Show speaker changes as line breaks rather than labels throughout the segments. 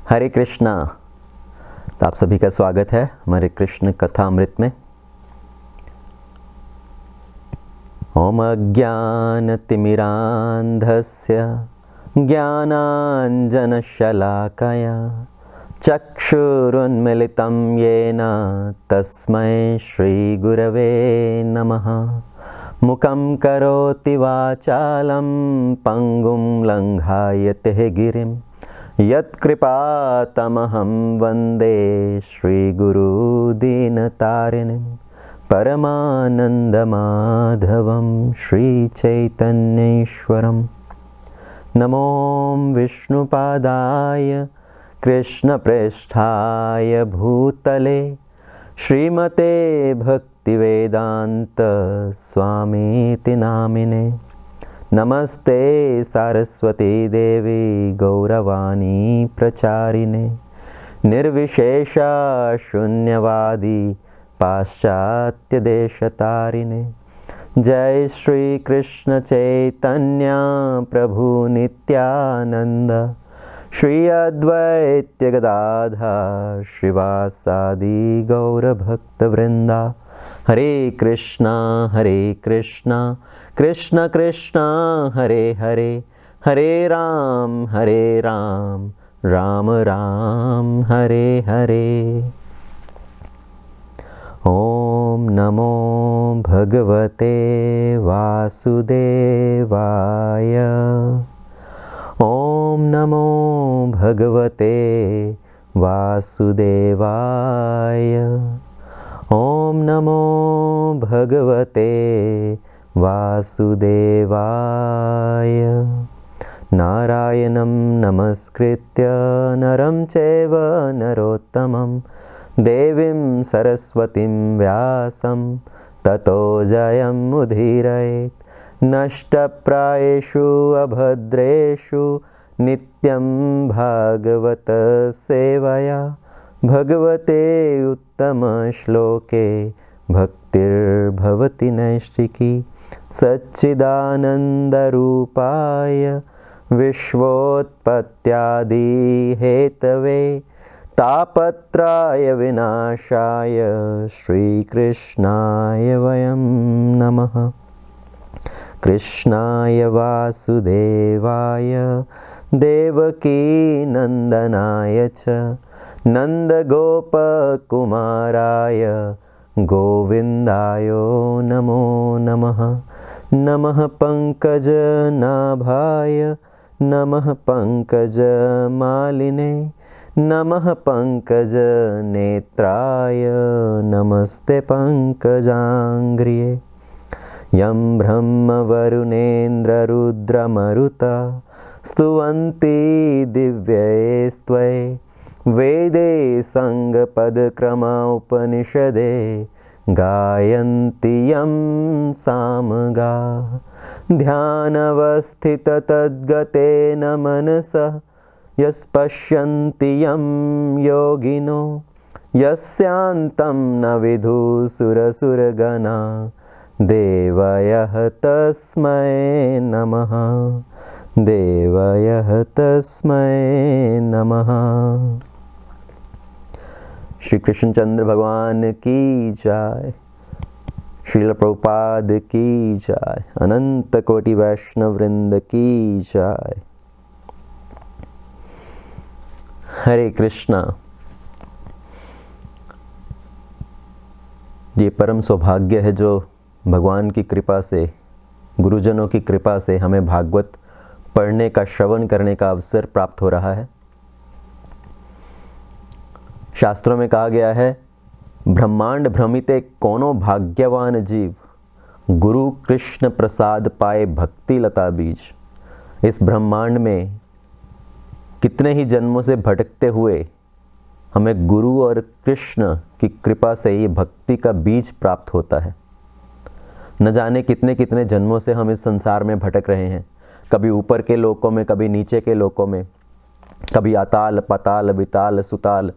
हरे कृष्णा। तो आप सभी का स्वागत है हमारे कृष्ण कथामृत में। ओम अज्ञानतिमिरान्धस्य ज्ञानाञ्जनशलाकया चक्षुरुन्मिलितं येन तस्मै श्रीगुरवे नमः। मुखं करोति वाचालं पङ्गुं लङ्घायते गिरिं यत्कृपातमहं वन्दे श्रीगुरुदीनतारिणीं परमानन्दमाधवं श्रीचैतन्येश्वरम्। नमो विष्णुपादाय कृष्णप्रेष्ठाय भूतले श्रीमते भक्तिवेदान्त स्वामीति नामिने। नमस्ते सारस्वती देवी गौरवाणी प्रचारिणे निर्विशेषा शून्यवादी पाश्चात्य देशतारिणे। जय श्री कृष्ण चैतन्य प्रभु नित्यानंद श्री अद्वैत गदाधर श्रीवासादि गौर भक्त वृंदा। हरे कृष्णा कृष्ण कृष्ण हरे हरे, हरे राम राम राम हरे हरे। ओम नमो भगवते वासुदेवाय। ओम नमो भगवते वासुदेवाय। ओम नमो भगवते वासुदेवाय। नारायणं नमस्कृत्य नरं चैव नरोत्तमं देवीं सरस्वतीं व्यासं ततो जयमुदीरयेत्। नष्टप्रायेषु अभद्रेषु नित्यं भागवत सेवया भगवते उत्तमश्लोके भक्तिर्भवति नैष्टिकी। सच्चिदानन्दरूपाय विश्वोत्पत्त्यादिहेतवे तापत्राय विनाशाय श्रीकृष्णाय वयं नमः। कृष्णाय वासुदेवाय देवकीनन्दनाय च नन्दगोपकुमाराय गोविन्दाय नमो नमः। नमः पङ्कजनाभाय नमः पङ्कजमालिने नमः पङ्कजनेत्राय नमस्ते पङ्कजाङ्घ्रिये। यं ब्रह्मवरुणेन्द्ररुद्रमरुता स्तुवन्ति दिव्यैस्त्वयि वेदे सङ्गपदक्रमोपनिषदे गायन्ति यं सामगा। ध्यानवस्थिततद्गतेन मनसः यस्पश्यन्ति यं योगिनो यस्यान्तं न विदुः देवयः तस्मै नमः। देवयः तस्मै नमः। श्री कृष्णचंद्र भगवान की जय। श्रील प्रभुपाद की जय। अनंत कोटि वैष्णव वृंद की जय। हरे कृष्णा। ये परम सौभाग्य है जो भगवान की कृपा से, गुरुजनों की कृपा से हमें भागवत पढ़ने का, श्रवण करने का अवसर प्राप्त हो रहा है। शास्त्रों में कहा गया है, ब्रह्मांड भ्रमिते कोनो भाग्यवान जीव, गुरु कृष्ण प्रसाद पाए भक्ति लता बीज। इस ब्रह्मांड में कितने ही जन्मों से भटकते हुए हमें गुरु और कृष्ण की कृपा से ये भक्ति का बीज प्राप्त होता है। न जाने कितने कितने जन्मों से हम इस संसार में भटक रहे हैं, कभी ऊपर के लोकों में, कभी नीचे के लोकों में, कभी अताल पताल विताल सुताल,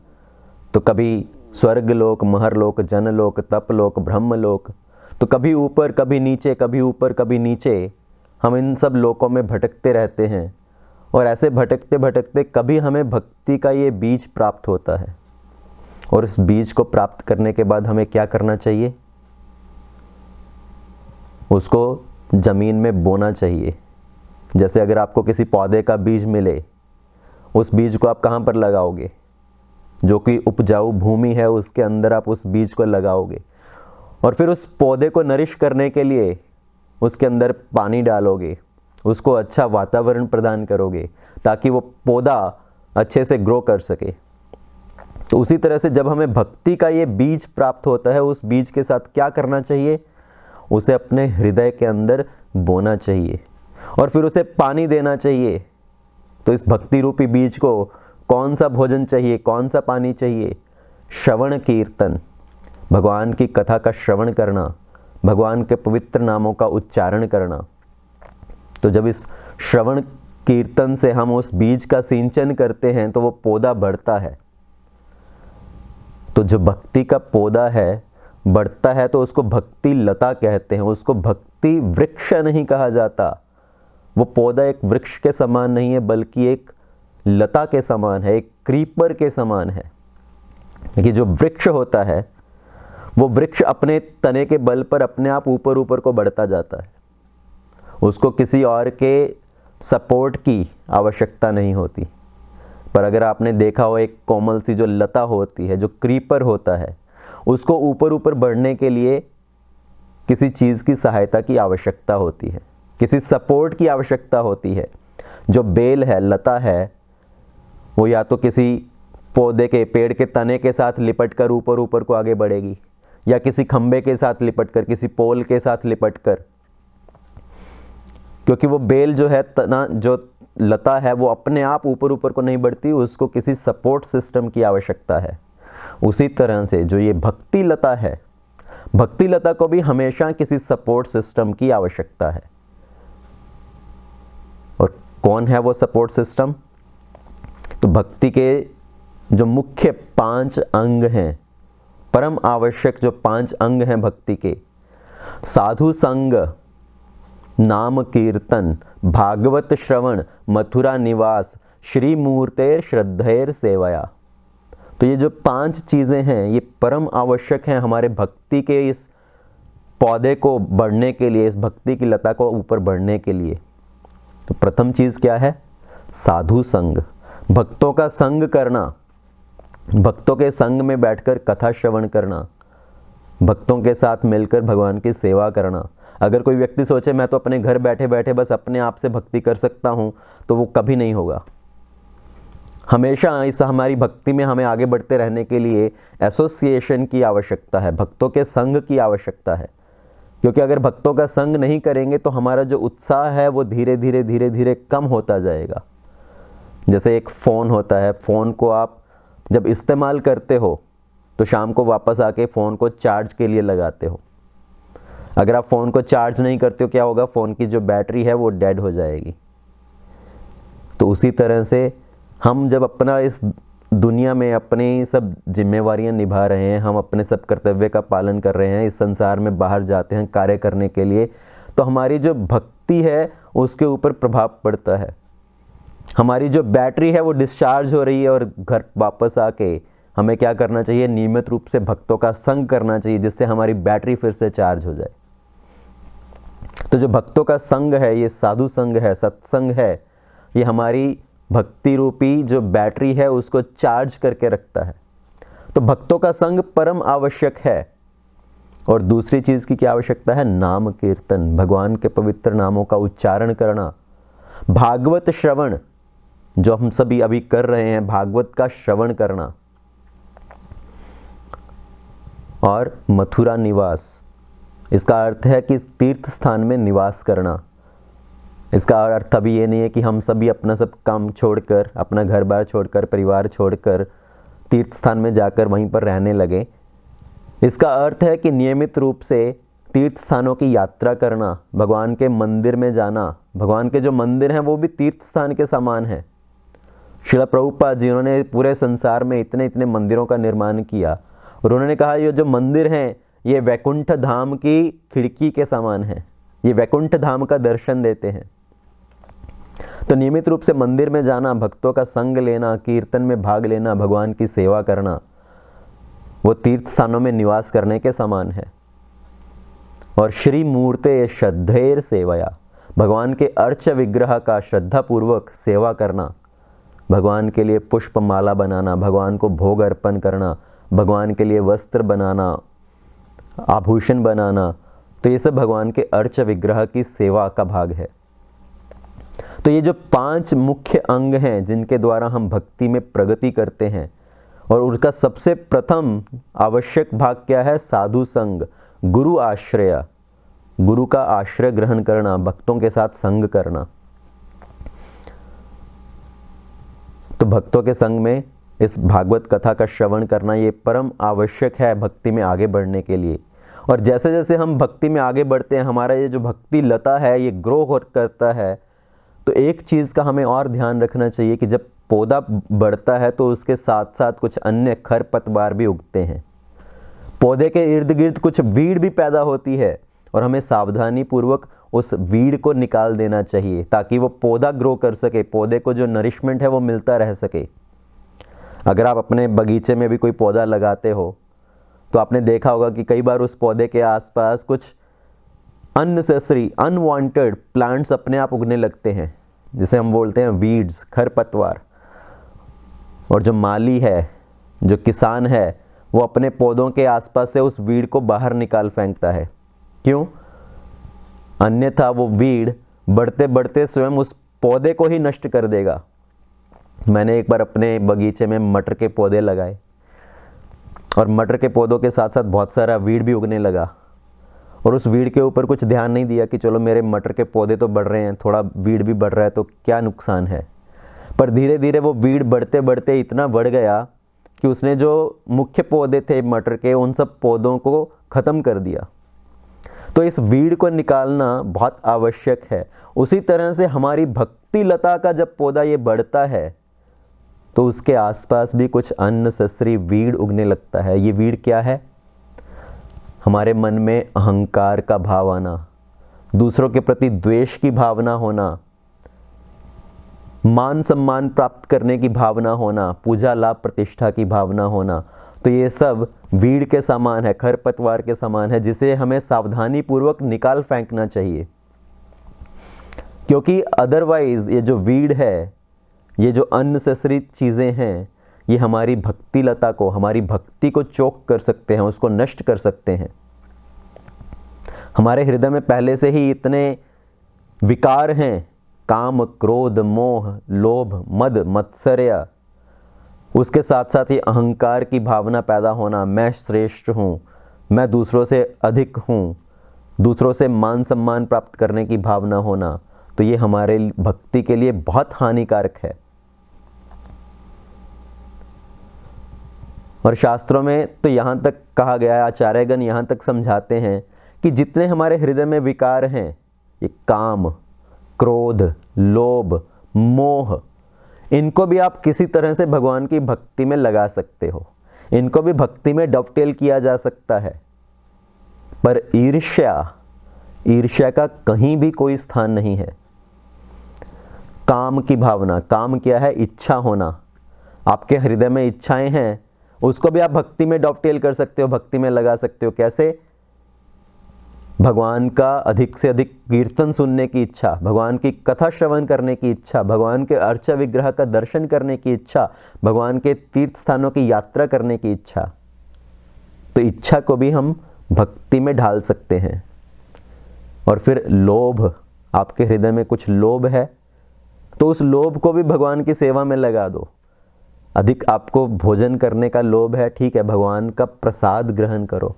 तो कभी स्वर्ग लोक, महरलोक, जनलोक, तपलोक, ब्रह्मलोक, तो कभी ऊपर कभी नीचे, कभी ऊपर कभी नीचे, हम इन सब लोकों में भटकते रहते हैं। और ऐसे भटकते भटकते कभी हमें भक्ति का ये बीज प्राप्त होता है। और इस बीज को प्राप्त करने के बाद हमें क्या करना चाहिए? उसको ज़मीन में बोना चाहिए। जैसे अगर आपको किसी पौधे का बीज मिले, उस बीज को आप कहाँ पर लगाओगे? जो कि उपजाऊ भूमि है उसके अंदर आप उस बीज को लगाओगे, और फिर उस पौधे को नरिश करने के लिए उसके अंदर पानी डालोगे, उसको अच्छा वातावरण प्रदान करोगे ताकि वो पौधा अच्छे से ग्रो कर सके। तो उसी तरह से जब हमें भक्ति का ये बीज प्राप्त होता है, उस बीज के साथ क्या करना चाहिए? उसे अपने हृदय के अंदर बोना चाहिए और फिर उसे पानी देना चाहिए। तो इस भक्ति रूपी बीज को कौन सा भोजन चाहिए, कौन सा पानी चाहिए? श्रवण कीर्तन, भगवान की कथा का श्रवण करना, भगवान के पवित्र नामों का उच्चारण करना। तो जब इस श्रवण कीर्तन से हम उस बीज का सिंचन करते हैं तो वो पौधा बढ़ता है। तो जो भक्ति का पौधा है बढ़ता है तो उसको भक्ति लता कहते हैं, उसको भक्ति वृक्ष नहीं कहा जाता। वो पौधा एक वृक्ष के समान नहीं है बल्कि एक लता के समान है, एक क्रीपर के समान है। कि जो वृक्ष होता है वो वृक्ष अपने तने के बल पर अपने आप ऊपर ऊपर को बढ़ता जाता है, उसको किसी और के सपोर्ट की आवश्यकता नहीं होती। पर अगर आपने देखा हो एक कोमल सी जो लता होती है, जो क्रीपर होता है, उसको ऊपर ऊपर बढ़ने के लिए किसी चीज़ की सहायता की आवश्यकता होती है, किसी सपोर्ट की आवश्यकता होती है। जो बेल है, लता है, वो या तो किसी पौधे के पेड़ के तने के साथ लिपट कर ऊपर ऊपर को आगे बढ़ेगी, या किसी खंबे के साथ लिपट कर, किसी पोल के साथ लिपट कर। क्योंकि वो बेल जो है, तना जो लता है, वो अपने आप ऊपर ऊपर को नहीं बढ़ती, उसको किसी सपोर्ट सिस्टम की आवश्यकता है। उसी तरह से जो ये भक्ति लता है, भक्ति लता को भी हमेशा किसी सपोर्ट सिस्टम की आवश्यकता है। और कौन है वो सपोर्ट सिस्टम? तो भक्ति के जो मुख्य 5 अंग हैं, परम आवश्यक जो 5 अंग हैं भक्ति के, साधु संग, नाम कीर्तन, भागवत श्रवण, मथुरा निवास, श्री मूर्तेर श्रद्धेर सेवया। तो ये जो 5 चीज़ें हैं ये परम आवश्यक हैं हमारे भक्ति के इस पौधे को बढ़ने के लिए, इस भक्ति की लता को ऊपर बढ़ने के लिए। तो प्रथम चीज़ क्या है? साधु संग, भक्तों का संग करना, भक्तों के संग में बैठकर कथा श्रवण करना, भक्तों के साथ मिलकर भगवान की सेवा करना। अगर कोई व्यक्ति सोचे मैं तो अपने घर बैठे बैठे बस अपने आप से भक्ति कर सकता हूँ, तो वो कभी नहीं होगा। हमेशा इस हमारी भक्ति में हमें आगे बढ़ते रहने के लिए एसोसिएशन की आवश्यकता है, भक्तों के संग की आवश्यकता है। क्योंकि अगर भक्तों का संग नहीं करेंगे तो हमारा जो उत्साह है वो धीरे धीरे धीरे धीरे कम होता जाएगा। जैसे एक फ़ोन होता है, फ़ोन को आप जब इस्तेमाल करते हो तो शाम को वापस आके फ़ोन को चार्ज के लिए लगाते हो। अगर आप फ़ोन को चार्ज नहीं करते हो, क्या होगा? फ़ोन की जो बैटरी है वो डेड हो जाएगी। तो उसी तरह से हम जब अपना इस दुनिया में अपनी सब जिम्मेवारियां निभा रहे हैं, हम अपने सब कर्तव्य का पालन कर रहे हैं, इस संसार में बाहर जाते हैं कार्य करने के लिए, तो हमारी जो भक्ति है उसके ऊपर प्रभाव पड़ता है। हमारी जो बैटरी है वो डिस्चार्ज हो रही है और घर वापस आके हमें क्या करना चाहिए? नियमित रूप से भक्तों का संग करना चाहिए, जिससे हमारी बैटरी फिर से चार्ज हो जाए। तो जो भक्तों का संग है, ये साधु संग है, सत्संग है, ये हमारी भक्ति रूपी जो बैटरी है उसको चार्ज करके रखता है। तो भक्तों का संग परम आवश्यक है। और दूसरी चीज़ की क्या आवश्यकता है? नाम कीर्तन, भगवान के पवित्र नामों का उच्चारण करना, भागवत श्रवण, जो हम सभी अभी कर रहे हैं, भागवत का श्रवण करना, और मथुरा निवास। इसका अर्थ है कि तीर्थ स्थान में निवास करना। इसका अर्थ अभी ये नहीं है कि हम सभी अपना सब काम छोड़कर, अपना घर बार छोड़कर, परिवार छोड़कर तीर्थ स्थान में जाकर वहीं पर रहने लगे। इसका अर्थ है कि नियमित रूप से तीर्थ स्थानों की यात्रा करना, भगवान के मंदिर में जाना। भगवान के जो मंदिर हैं वो भी तीर्थ स्थान के समान हैं। श्रील प्रभुपाद जी, उन्होंने पूरे संसार में इतने इतने मंदिरों का निर्माण किया और उन्होंने कहा ये जो मंदिर हैं ये वैकुंठ धाम की खिड़की के समान है, ये वैकुंठ धाम का दर्शन देते हैं। तो नियमित रूप से मंदिर में जाना, भक्तों का संग लेना, कीर्तन में भाग लेना, भगवान की सेवा करना, वो तीर्थ स्थानों में निवास करने के समान है। और श्री मूर्ते श्रद्धेर सेवया, भगवान के अर्च विग्रह का श्रद्धा पूर्वक सेवा करना, भगवान के लिए पुष्प माला बनाना, भगवान को भोग अर्पण करना, भगवान के लिए वस्त्र बनाना, आभूषण बनाना, तो ये सब भगवान के अर्च विग्रह की सेवा का भाग है। तो ये जो 5 मुख्य अंग हैं जिनके द्वारा हम भक्ति में प्रगति करते हैं, और उसका सबसे प्रथम आवश्यक भाग क्या है? साधु संग, गुरु आश्रय, गुरु का आश्रय ग्रहण करना, भक्तों के साथ संग करना। तो भक्तों के संग में इस भागवत कथा का श्रवण करना ये परम आवश्यक है भक्ति में आगे बढ़ने के लिए। और जैसे जैसे हम भक्ति में आगे बढ़ते हैं, हमारा ये जो भक्ति लता है ये ग्रो करता है, तो एक चीज़ का हमें और ध्यान रखना चाहिए कि जब पौधा बढ़ता है तो उसके साथ साथ कुछ अन्य खरपतवार भी उगते हैं। पौधे के इर्द गिर्द कुछ वीड भी पैदा होती है, और हमें सावधानी पूर्वक उस वीड को निकाल देना चाहिए ताकि वो पौधा ग्रो कर सके, पौधे को जो नरिशमेंट है वो मिलता रह सके। अगर आप अपने बगीचे में भी कोई पौधा लगाते हो तो आपने देखा होगा कि कई बार उस पौधे के आसपास कुछ अननेसेसरी अनवांटेड प्लांट्स अपने आप उगने लगते हैं, जिसे हम बोलते हैं वीड्स, खरपतवार। और जो माली है, जो किसान है, वो अपने पौधों के आसपास से उस वीड को बाहर निकाल फेंकता है। क्यों? अन्यथा वो वीड बढ़ते बढ़ते स्वयं उस पौधे को ही नष्ट कर देगा। मैंने एक बार अपने बगीचे में मटर के पौधे लगाए, और मटर के पौधों के साथ साथ बहुत सारा वीड भी उगने लगा, और उस वीड के ऊपर कुछ ध्यान नहीं दिया कि चलो मेरे मटर के पौधे तो बढ़ रहे हैं, थोड़ा वीड भी बढ़ रहा है तो क्या नुकसान है। पर धीरे धीरे वो वीड बढ़ते बढ़ते इतना बढ़ गया कि उसने जो मुख्य पौधे थे मटर के, उन सब पौधों को ख़त्म कर दिया। तो इस वीड को निकालना बहुत आवश्यक है। उसी तरह से हमारी भक्ति लता का जब पौधा ये बढ़ता है तो उसके आसपास भी कुछ अननेसेसरी वीड उगने लगता है। ये वीड क्या है? हमारे मन में अहंकार का भाव आना, दूसरों के प्रति द्वेष की भावना होना, मान सम्मान प्राप्त करने की भावना होना, पूजा लाभ प्रतिष्ठा की भावना होना, तो ये सब वीड के समान है, खरपतवार के समान है, जिसे हमें सावधानी पूर्वक निकाल फेंकना चाहिए। क्योंकि अदरवाइज ये जो वीड है, ये जो अननेसेसरी चीज़ें हैं, ये हमारी भक्ति लता को, हमारी भक्ति को चोक कर सकते हैं, उसको नष्ट कर सकते हैं। हमारे हृदय में पहले से ही इतने विकार हैं, काम, क्रोध, मोह, लोभ, मद, मत्सर्य, उसके साथ साथ ये अहंकार की भावना पैदा होना, मैं श्रेष्ठ हूँ, मैं दूसरों से अधिक हूँ, दूसरों से मान सम्मान प्राप्त करने की भावना होना, तो ये हमारे भक्ति के लिए बहुत हानिकारक है। और शास्त्रों में तो यहाँ तक कहा गया है, आचार्यगण यहाँ तक समझाते हैं कि जितने हमारे हृदय में विकार हैं, ये काम, क्रोध, लोभ, मोह, इनको भी आप किसी तरह से भगवान की भक्ति में लगा सकते हो, इनको भी भक्ति में डवटेल किया जा सकता है। पर ईर्ष्या का कहीं भी कोई स्थान नहीं है। काम की भावना, काम क्या है? इच्छा होना। आपके हृदय में इच्छाएं हैं, उसको भी आप भक्ति में डवटेल कर सकते हो, भक्ति में लगा सकते हो। कैसे? भगवान का अधिक से अधिक कीर्तन सुनने की इच्छा, भगवान की कथा श्रवण करने की इच्छा, भगवान के अर्चा विग्रह का दर्शन करने की इच्छा, भगवान के तीर्थ स्थानों की यात्रा करने की इच्छा। तो इच्छा को भी हम भक्ति में ढाल सकते हैं। और फिर लोभ, आपके हृदय में कुछ लोभ है तो उस लोभ को भी भगवान की सेवा में लगा दो। अधिक आपको भोजन करने का लोभ है, ठीक है, भगवान का प्रसाद ग्रहण करो।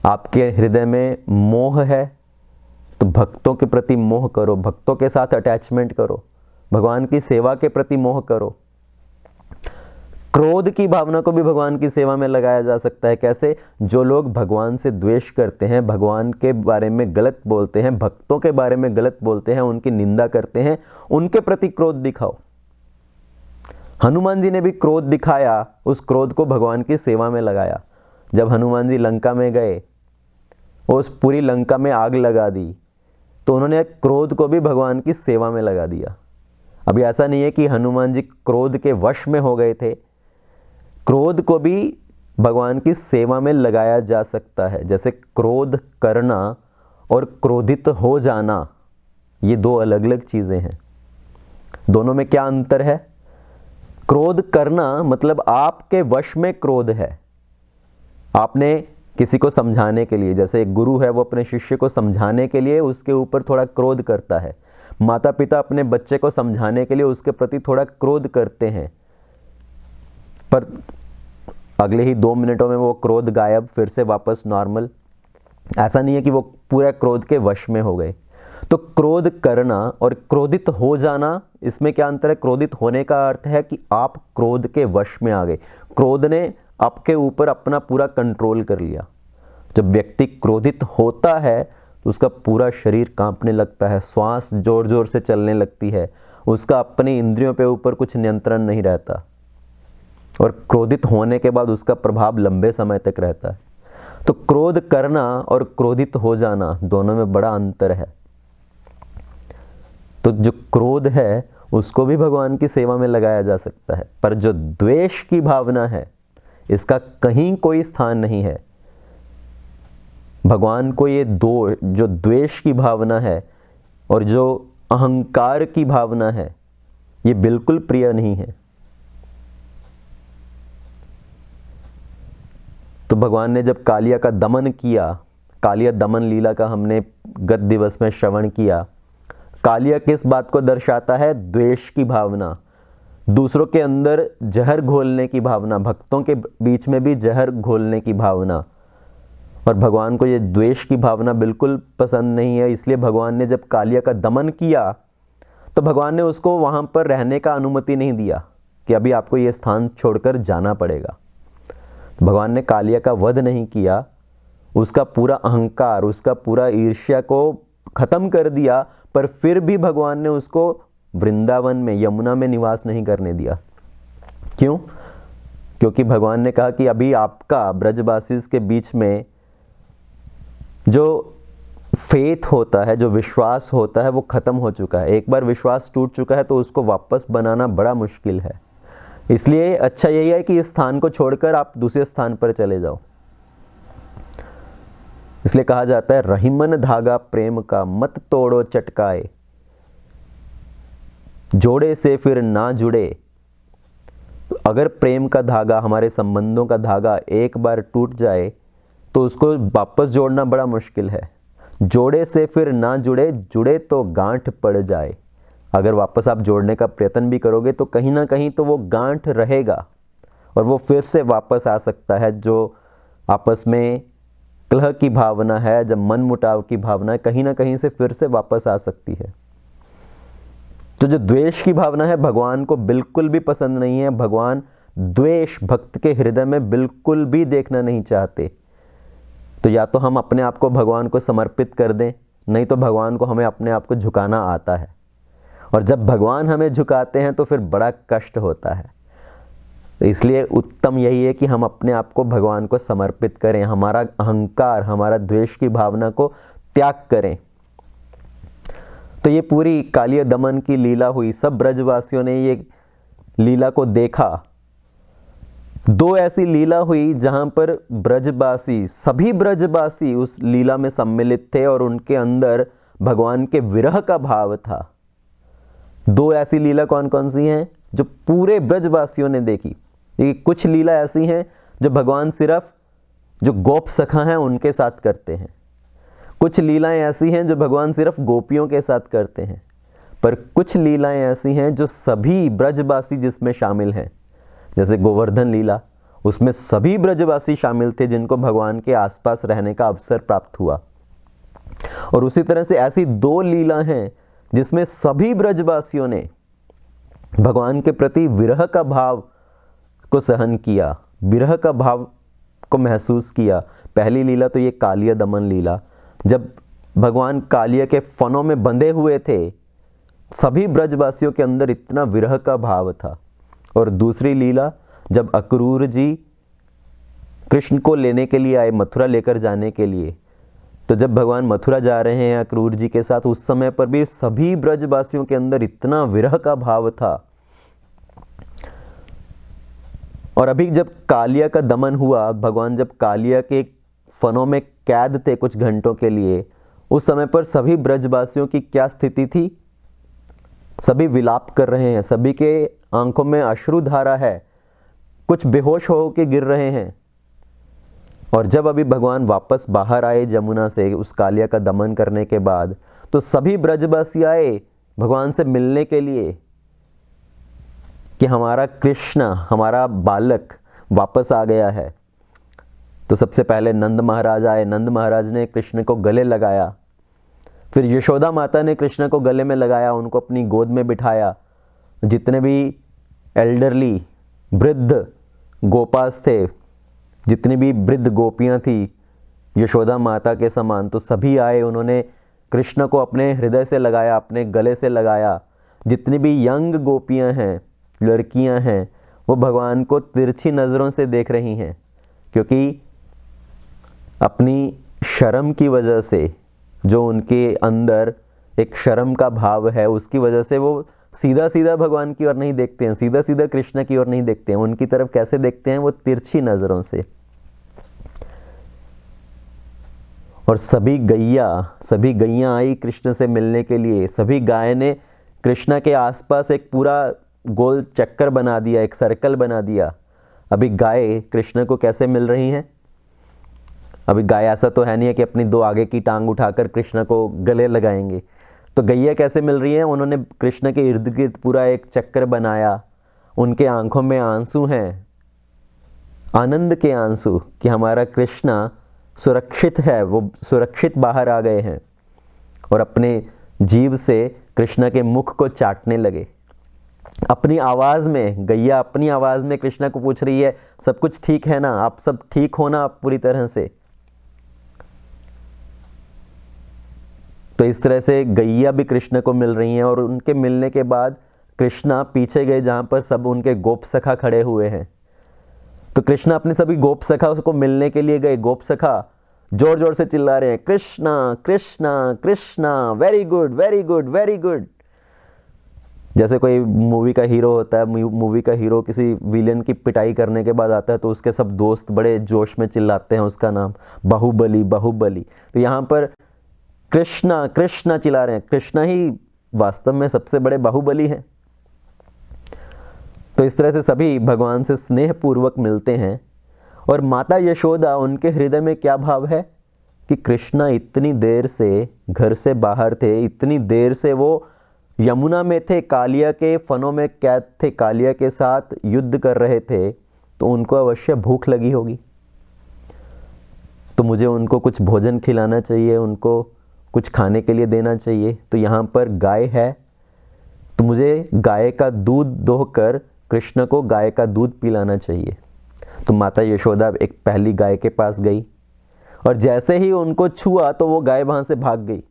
आपके हृदय में मोह है तो भक्तों के प्रति मोह करो, भक्तों के साथ अटैचमेंट करो, भगवान की सेवा के प्रति मोह करो। क्रोध की भावना को भी भगवान की सेवा में लगाया जा सकता है। कैसे? जो लोग भगवान से द्वेष करते हैं, भगवान के बारे में गलत बोलते हैं, भक्तों के बारे में गलत बोलते हैं, उनकी निंदा करते हैं, उनके प्रति क्रोध दिखाओ। हनुमान जी ने भी क्रोध दिखाया, उस क्रोध को भगवान की सेवा में लगाया। जब हनुमान जी लंका में गए, उस पूरी लंका में आग लगा दी, तो उन्होंने क्रोध को भी भगवान की सेवा में लगा दिया। अभी ऐसा नहीं है कि हनुमान जी क्रोध के वश में हो गए थे, क्रोध को भी भगवान की सेवा में लगाया जा सकता है। जैसे क्रोध करना और क्रोधित हो जाना, ये दो अलग अलग चीज़ें हैं। दोनों में क्या अंतर है? क्रोध करना मतलब आपके वश में क्रोध है। आपने किसी को समझाने के लिए, जैसे एक गुरु है वो अपने शिष्य को समझाने के लिए उसके ऊपर थोड़ा क्रोध करता है, माता पिता अपने बच्चे को समझाने के लिए उसके प्रति थोड़ा क्रोध करते हैं, पर अगले ही 2 मिनटों में वो क्रोध गायब, फिर से वापस नॉर्मल। ऐसा नहीं है कि वो पूरे क्रोध के वश में हो गए। तो क्रोध करना और क्रोधित हो जाना, इसमें क्या अंतर है? क्रोधित होने का अर्थ है कि आप क्रोध के वश में आ गए, क्रोध ने आपके ऊपर अपना पूरा कंट्रोल कर लिया। जब व्यक्ति क्रोधित होता है तो उसका पूरा शरीर कांपने लगता है, श्वास जोर जोर से चलने लगती है, उसका अपनी इंद्रियों पे ऊपर कुछ नियंत्रण नहीं रहता, और क्रोधित होने के बाद उसका प्रभाव लंबे समय तक रहता है। तो क्रोध करना और क्रोधित हो जाना, दोनों में बड़ा अंतर है। तो जो क्रोध है उसको भी भगवान की सेवा में लगाया जा सकता है, पर जो द्वेष की भावना है इसका कहीं कोई स्थान नहीं है। भगवान को ये दो, जो द्वेष की भावना है और जो अहंकार की भावना है, ये बिल्कुल प्रिय नहीं है। तो भगवान ने जब कालिया का दमन किया, कालिया दमन लीला का हमने गत दिवस में श्रवण किया। कालिया किस बात को दर्शाता है? द्वेष की भावना, दूसरों के अंदर जहर घोलने की भावना, भक्तों के बीच में भी जहर घोलने की भावना। और भगवान को ये द्वेष की भावना बिल्कुल पसंद नहीं है। इसलिए भगवान ने जब कालिया का दमन किया तो भगवान ने उसको वहां पर रहने का अनुमति नहीं दिया कि अभी आपको ये स्थान छोड़कर जाना पड़ेगा। भगवान ने कालिया का वध नहीं किया, उसका पूरा अहंकार, उसका पूरा ईर्ष्या को खत्म कर दिया, पर फिर भी भगवान ने उसको वृंदावन में, यमुना में निवास नहीं करने दिया। क्यों? क्योंकि भगवान ने कहा कि अभी आपका ब्रजवासी के बीच में जो फेथ होता है, जो विश्वास होता है, वो खत्म हो चुका है। एक बार विश्वास टूट चुका है तो उसको वापस बनाना बड़ा मुश्किल है। इसलिए अच्छा यही है कि इस स्थान को छोड़कर आप दूसरे स्थान पर चले जाओ। इसलिए कहा जाता है, रहीमन धागा प्रेम का मत तोड़ो चटकाए, जोड़े से फिर ना जुड़े। अगर प्रेम का धागा, हमारे संबंधों का धागा एक बार टूट जाए तो उसको वापस जोड़ना बड़ा मुश्किल है। जोड़े से फिर ना जुड़े, जुड़े तो गांठ पड़ जाए। अगर वापस आप जोड़ने का प्रयत्न भी करोगे तो कहीं ना कहीं तो वो गांठ रहेगा और वो फिर से वापस आ सकता है। जो आपस में कलह की भावना है, जब मन मुटाव की भावना है, कहीं ना कहीं से फिर से वापस आ सकती है। तो जो द्वेष की भावना है भगवान को बिल्कुल भी पसंद नहीं है। भगवान द्वेष भक्त के हृदय में बिल्कुल भी देखना नहीं चाहते। तो या तो हम अपने आप को भगवान को समर्पित कर दें, नहीं तो भगवान को हमें अपने आप को झुकाना आता है। और जब भगवान हमें झुकाते हैं तो फिर बड़ा कष्ट होता है। तो इसलिए उत्तम यही है कि हम अपने आप को भगवान को समर्पित करें, हमारा अहंकार, हमारा द्वेष की भावना को त्याग करें। तो ये पूरी कालिया दमन की लीला हुई, सब ब्रजवासियों ने ये लीला को देखा। 2 ऐसी लीला हुई जहां पर ब्रजवासी, सभी ब्रजवासी उस लीला में सम्मिलित थे और उनके अंदर भगवान के विरह का भाव था। 2 ऐसी लीला कौन कौन सी हैं जो पूरे ब्रजवासियों ने देखी? कुछ लीला ऐसी हैं जो भगवान सिर्फ जो गोप सखा हैं उनके साथ करते हैं, कुछ लीलाएं ऐसी हैं जो भगवान सिर्फ गोपियों के साथ करते हैं, पर कुछ लीलाएं ऐसी हैं जो सभी ब्रजवासी जिसमें शामिल हैं। जैसे गोवर्धन लीला, उसमें सभी ब्रजवासी शामिल थे जिनको भगवान के आसपास रहने का अवसर प्राप्त हुआ। और उसी तरह से ऐसी 2 लीला हैं जिसमें सभी ब्रजवासियों ने भगवान के प्रति विरह का भाव को सहन किया, विरह का भाव को महसूस किया। पहली लीला तो ये कालिया दमन लीला, जब भगवान कालिया के फनों में बंधे हुए थे, सभी ब्रजवासियों के अंदर इतना विरह का भाव था। और दूसरी लीला जब अक्रूर जी कृष्ण को लेने के लिए आए, मथुरा लेकर जाने के लिए, तो जब भगवान मथुरा जा रहे हैं अक्रूर जी के साथ, उस समय पर भी सभी ब्रजवासियों के अंदर इतना विरह का भाव था। और अभी जब कालिया का दमन हुआ, भगवान जब कालिया के फनों में कैद थे कुछ घंटों के लिए, उस समय पर सभी ब्रजवासियों की क्या स्थिति थी? सभी विलाप कर रहे हैं, सभी के आंखों में अश्रुधारा है, कुछ बेहोश हो के गिर रहे हैं। और जब अभी भगवान वापस बाहर आए जमुना से उस कालिया का दमन करने के बाद, तो सभी ब्रजवासी आए भगवान से मिलने के लिए कि हमारा कृष्ण, हमारा बालक वापस आ गया है। तो सबसे पहले नंद महाराज आए। नंद महाराज ने कृष्ण को गले लगाया, फिर यशोदा माता ने कृष्ण को गले में लगाया, उनको अपनी गोद में बिठाया। जितने भी एल्डरली वृद्ध गोपास थे, जितनी भी वृद्ध गोपियां थी यशोदा माता के समान, तो सभी आए, उन्होंने कृष्ण को अपने हृदय से लगाया, अपने गले से लगाया। जितनी भी यंग गोपियां हैं, लड़कियां हैं, वो भगवान को तिरछी नज़रों से देख रही हैं, क्योंकि अपनी शर्म की वजह से, जो उनके अंदर एक शर्म का भाव है, उसकी वजह से वो सीधा सीधा भगवान की ओर नहीं देखते हैं, सीधा सीधा कृष्ण की ओर नहीं देखते हैं। उनकी तरफ कैसे देखते हैं? वो तिरछी नज़रों से। और सभी गैया आई कृष्ण से मिलने के लिए। सभी गाय ने कृष्ण के आसपास एक पूरा गोल चक्कर बना दिया, एक सर्कल बना दिया। अभी गाय कृष्ण को कैसे मिल रही हैं? अभी गाय ऐसा तो है नहीं है कि अपनी दो आगे की टांग उठाकर कृष्ण को गले लगाएंगे। तो गैया कैसे मिल रही हैं? उन्होंने कृष्ण के इर्द गिर्द पूरा एक चक्कर बनाया। उनके आंखों में आंसू हैं, आनंद के आंसू, कि हमारा कृष्ण सुरक्षित है, वो सुरक्षित बाहर आ गए हैं। और अपने जीभ से कृष्ण के मुख को चाटने लगे। अपनी आवाज में, गैया अपनी आवाज में कृष्ण को पूछ रही है, सब कुछ ठीक है ना? आप सब ठीक हो ना? आप पूरी तरह से? तो इस तरह से गैया भी कृष्ण को मिल रही हैं। और उनके मिलने के बाद कृष्ण पीछे गए जहां पर सब उनके गोप सखा खड़े हुए हैं। तो कृष्ण अपने सभी गोप सखा उसको मिलने के लिए गए। गोप सखा जोर जोर से चिल्ला रहे हैं, Krishna Krishna Krishna, very good very good very good. जैसे कोई मूवी का हीरो होता है, मूवी का हीरो किसी विलेन की पिटाई करने के बाद आता है, तो उसके सब दोस्त बड़े जोश में चिल्लाते हैं उसका नाम, बाहुबली बाहुबली। तो यहाँ पर कृष्णा कृष्णा चिल्ला रहे हैं। कृष्णा ही वास्तव में सबसे बड़े बाहुबली हैं। तो इस तरह से सभी भगवान से स्नेह पूर्वक मिलते हैं। और माता यशोदा, उनके हृदय में क्या भाव है कि कृष्णा इतनी देर से घर से बाहर थे, इतनी देर से वो यमुना में थे, कालिया के फनों में कैद थे, कालिया के साथ युद्ध कर रहे थे, तो उनको अवश्य भूख लगी होगी। तो मुझे उनको कुछ भोजन खिलाना चाहिए, उनको कुछ खाने के लिए देना चाहिए। तो यहाँ पर गाय है, तो मुझे गाय का दूध दोहकर कृष्ण को गाय का दूध पिलाना चाहिए। तो माता यशोदा एक पहली गाय के पास गई, और जैसे ही उनको छुआ तो वो गाय वहां से भाग गई।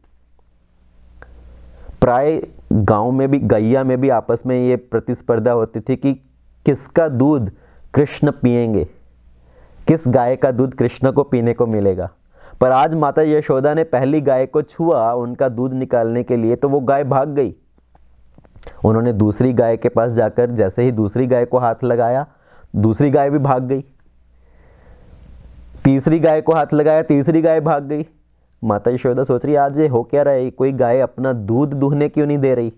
प्राय गांव में भी, गैया में भी आपस में ये प्रतिस्पर्धा होती थी कि किसका दूध कृष्ण पिएंगे, किस गाय का दूध कृष्ण को पीने को मिलेगा। पर आज माता यशोदा ने पहली गाय को छुआ उनका दूध निकालने के लिए, तो वो गाय भाग गई। उन्होंने दूसरी गाय के पास जाकर जैसे ही दूसरी गाय को हाथ लगाया, दूसरी गाय भी भाग गई। तीसरी गाय को हाथ लगाया, तीसरी गाय भाग गई। माता यशोदा सोच रही, आज ये हो क्या रहा है, कोई गाय अपना दूध दूहने क्यों नहीं दे रही।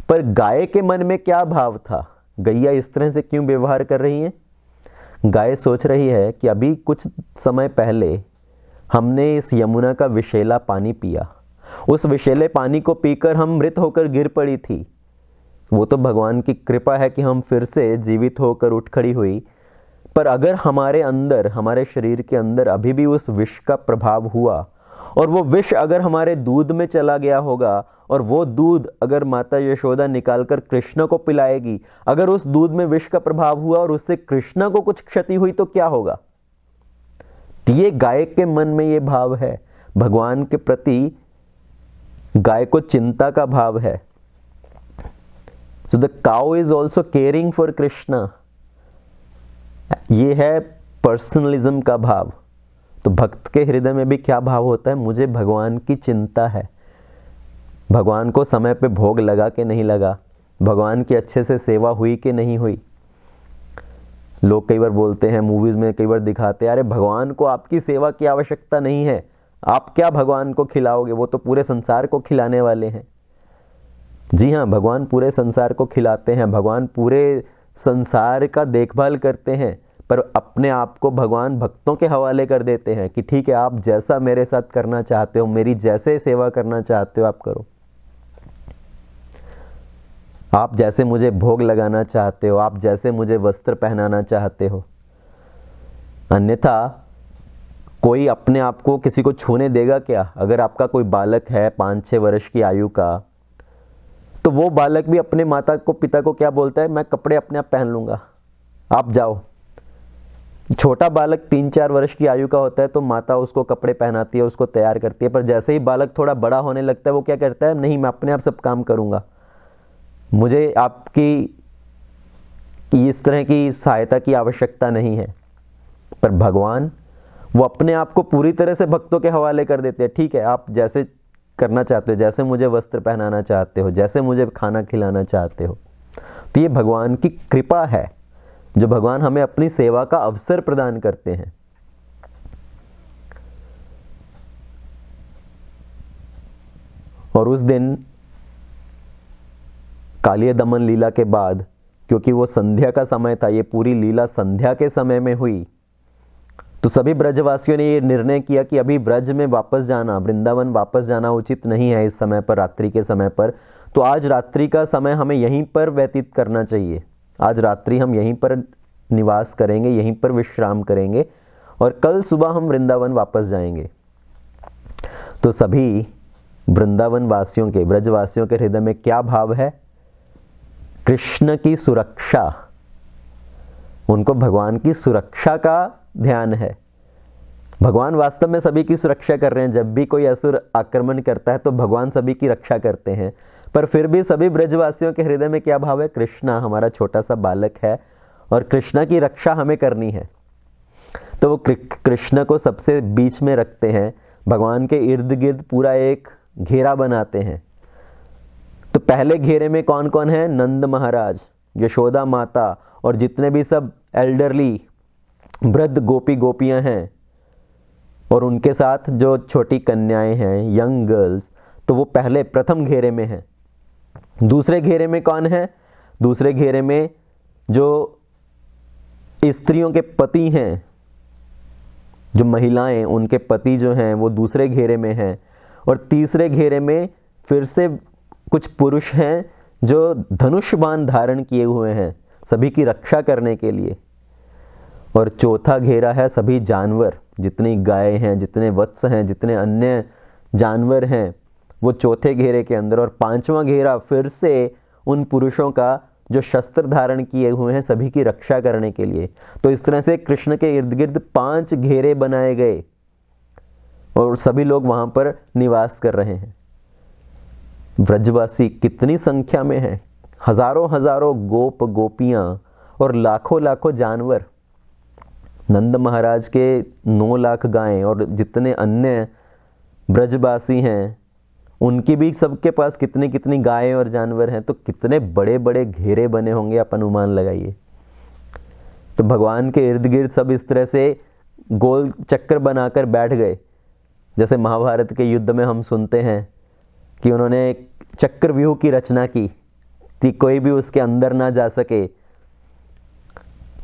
पर गाय के मन में क्या भाव था, गैया इस तरह से क्यों व्यवहार कर रही है? गाय सोच रही है कि अभी कुछ समय पहले हमने इस यमुना का विषैला पानी पिया, उस विषैले पानी को पीकर हम मृत होकर गिर पड़ी थी। वो तो भगवान की कृपा है कि हम फिर से जीवित होकर उठ खड़ी हुई। पर अगर हमारे अंदर, हमारे शरीर के अंदर अभी भी उस विष का प्रभाव हुआ, और वो विष अगर हमारे दूध में चला गया होगा, और वो दूध अगर माता यशोदा निकालकर कृष्ण को पिलाएगी, अगर उस दूध में विष का प्रभाव हुआ और उससे कृष्ण को कुछ क्षति हुई तो क्या होगा? ये गाय के मन में ये भाव है, भगवान के प्रति गाय को चिंता का भाव है। So the cow is also caring for Krishna. ये है पर्सनलिज्म का भाव। तो भक्त के हृदय में भी क्या भाव होता है? मुझे भगवान की चिंता है, भगवान को समय पे भोग लगा कि नहीं लगा, भगवान की अच्छे से सेवा हुई कि नहीं हुई। लोग कई बार बोलते हैं, मूवीज में कई बार दिखाते हैं, अरे भगवान को आपकी सेवा की आवश्यकता नहीं है, आप क्या भगवान को खिलाओगे, वो तो पूरे संसार को खिलाने वाले हैं। जी हाँ, भगवान पूरे संसार को खिलाते हैं, भगवान पूरे संसार का देखभाल करते हैं, पर अपने आप को भगवान भक्तों के हवाले कर देते हैं कि ठीक है, आप जैसा मेरे साथ करना चाहते हो, मेरी जैसे सेवा करना चाहते हो आप करो, आप जैसे मुझे भोग लगाना चाहते हो, आप जैसे मुझे वस्त्र पहनाना चाहते हो। अन्यथा कोई अपने आप को किसी को छूने देगा क्या? अगर आपका कोई बालक है 5-6 वर्ष की आयु का, तो वो बालक भी अपने माता को पिता को क्या बोलता है? मैं कपड़े अपने आप पहन लूंगा, आप जाओ। छोटा बालक 3-4 वर्ष की आयु का होता है तो माता उसको कपड़े पहनाती है, उसको तैयार करती है, पर जैसे ही बालक थोड़ा बड़ा होने लगता है वो क्या करता है? नहीं, मैं अपने आप सब काम करूंगा, मुझे आपकी इस तरह की सहायता की आवश्यकता नहीं है। पर भगवान वो अपने आप को पूरी तरह से भक्तों के हवाले कर देते हैं। ठीक है, आप जैसे करना चाहते हो, जैसे मुझे वस्त्र पहनाना चाहते हो, जैसे मुझे खाना खिलाना चाहते हो। तो ये भगवान की कृपा है, जो भगवान हमें अपनी सेवा का अवसर प्रदान करते हैं। और उस दिन कालिया दमन लीला के बाद, क्योंकि वो संध्या का समय था, ये पूरी लीला संध्या के समय में हुई, तो सभी ब्रजवासियों ने ये निर्णय किया कि अभी ब्रज में वापस जाना, वृंदावन वापस जाना उचित नहीं है इस समय पर, रात्रि के समय पर। तो आज रात्रि का समय हमें यहीं पर व्यतीत करना चाहिए, आज रात्रि हम यहीं पर निवास करेंगे, यहीं पर विश्राम करेंगे, और कल सुबह हम वृंदावन वापस जाएंगे। तो सभी वृंदावन वासियों के, ब्रजवासियों के हृदय में क्या भाव है? कृष्ण की सुरक्षा, उनको भगवान की सुरक्षा का ध्यान है। भगवान वास्तव में सभी की सुरक्षा कर रहे हैं। जब भी कोई असुर आक्रमण करता है तो भगवान सभी की रक्षा करते हैं, पर फिर भी सभी ब्रजवासियों के हृदय में क्या भाव है? कृष्णा हमारा छोटा सा बालक है और कृष्णा की रक्षा हमें करनी है। तो वो कृष्ण को सबसे बीच में रखते हैं, भगवान के इर्द गिर्द पूरा एक घेरा बनाते हैं। तो पहले घेरे में कौन कौन है? नंद महाराज, यशोदा माता और जितने भी सब एल्डरली वृद्ध गोपी गोपियां हैं, और उनके साथ जो छोटी कन्याएं हैं, यंग गर्ल्स, तो वो पहले प्रथम घेरे में हैं। दूसरे घेरे में कौन है? दूसरे घेरे में जो स्त्रियों के पति हैं, जो महिलाएं, उनके पति जो हैं वो दूसरे घेरे में हैं। और तीसरे घेरे में फिर से कुछ पुरुष हैं जो धनुष बाण धारण किए हुए हैं सभी की रक्षा करने के लिए। और चौथा घेरा है सभी जानवर, जितनी गाय हैं, जितने वत्स हैं, जितने अन्य जानवर हैं, वो चौथे घेरे के अंदर। और पांचवा घेरा फिर से उन पुरुषों का जो शस्त्र धारण किए हुए हैं सभी की रक्षा करने के लिए। तो इस तरह से कृष्ण के इर्द गिर्द 5 घेरे बनाए गए और सभी लोग वहां पर निवास कर रहे हैं। ब्रजवासी कितनी संख्या में हैं? हजारों हजारों गोप गोपियां और लाखों लाखों जानवर। नंद महाराज के 9 लाख गायें और जितने अन्य ब्रजवासी हैं उनकी भी सबके पास कितनी कितनी गायें और जानवर हैं। तो कितने बड़े बड़े घेरे बने होंगे, आप अनुमान लगाइए। तो भगवान के इर्द गिर्द सब इस तरह से गोल चक्कर बनाकर बैठ गए। जैसे महाभारत के युद्ध में हम सुनते हैं कि उन्होंने एक चक्रव्यूह की रचना की कि कोई भी उसके अंदर ना जा सके।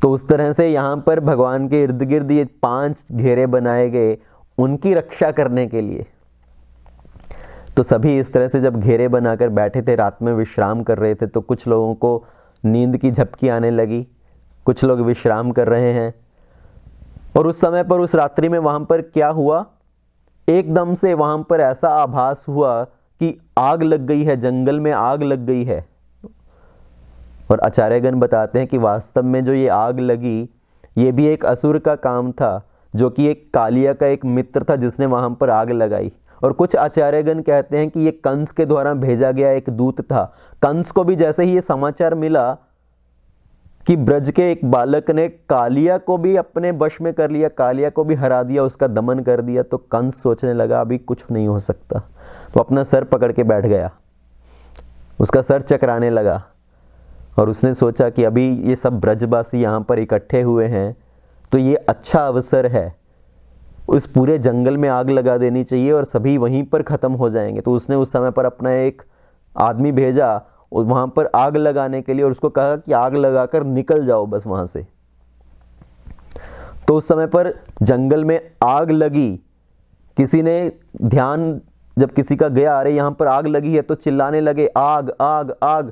तो उस तरह से यहाँ पर भगवान के इर्द गिर्द ये 5 घेरे बनाए गए उनकी रक्षा करने के लिए। तो सभी इस तरह से जब घेरे बनाकर बैठे थे, रात में विश्राम कर रहे थे, तो कुछ लोगों को नींद की झपकी आने लगी, कुछ लोग विश्राम कर रहे हैं। और उस समय पर, उस रात्रि में वहां पर क्या हुआ? एकदम से वहां पर ऐसा आभास हुआ कि आग लग गई है, जंगल में आग लग गई है। और आचार्यगण बताते हैं कि वास्तव में जो ये आग लगी, ये भी एक असुर का काम था, जो कि एक कालिया का एक मित्र था जिसने वहां पर आग लगाई। और कुछ आचार्यगण कहते हैं कि ये कंस के द्वारा भेजा गया एक दूत था। कंस को भी जैसे ही ये समाचार मिला कि ब्रज के एक बालक ने कालिया को भी अपने वश में कर लिया, कालिया को भी हरा दिया, उसका दमन कर दिया। तो कंस सोचने लगा अभी कुछ नहीं हो सकता, तो अपना सर पकड़ के बैठ गया, उसका सर चकराने लगा और उसने सोचा कि अभी ये सब ब्रजवासी यहाँ पर इकट्ठे हुए हैं तो ये अच्छा अवसर है, उस पूरे जंगल में आग लगा देनी चाहिए और सभी वहीं पर ख़त्म हो जाएंगे। तो उसने उस समय पर अपना एक आदमी भेजा वहाँ पर आग लगाने के लिए और उसको कहा कि आग लगाकर निकल जाओ बस वहाँ से। तो उस समय पर जंगल में आग लगी, किसी ने ध्यान जब किसी का गया अरे यहाँ पर आग लगी है तो चिल्लाने लगे आग आग आग,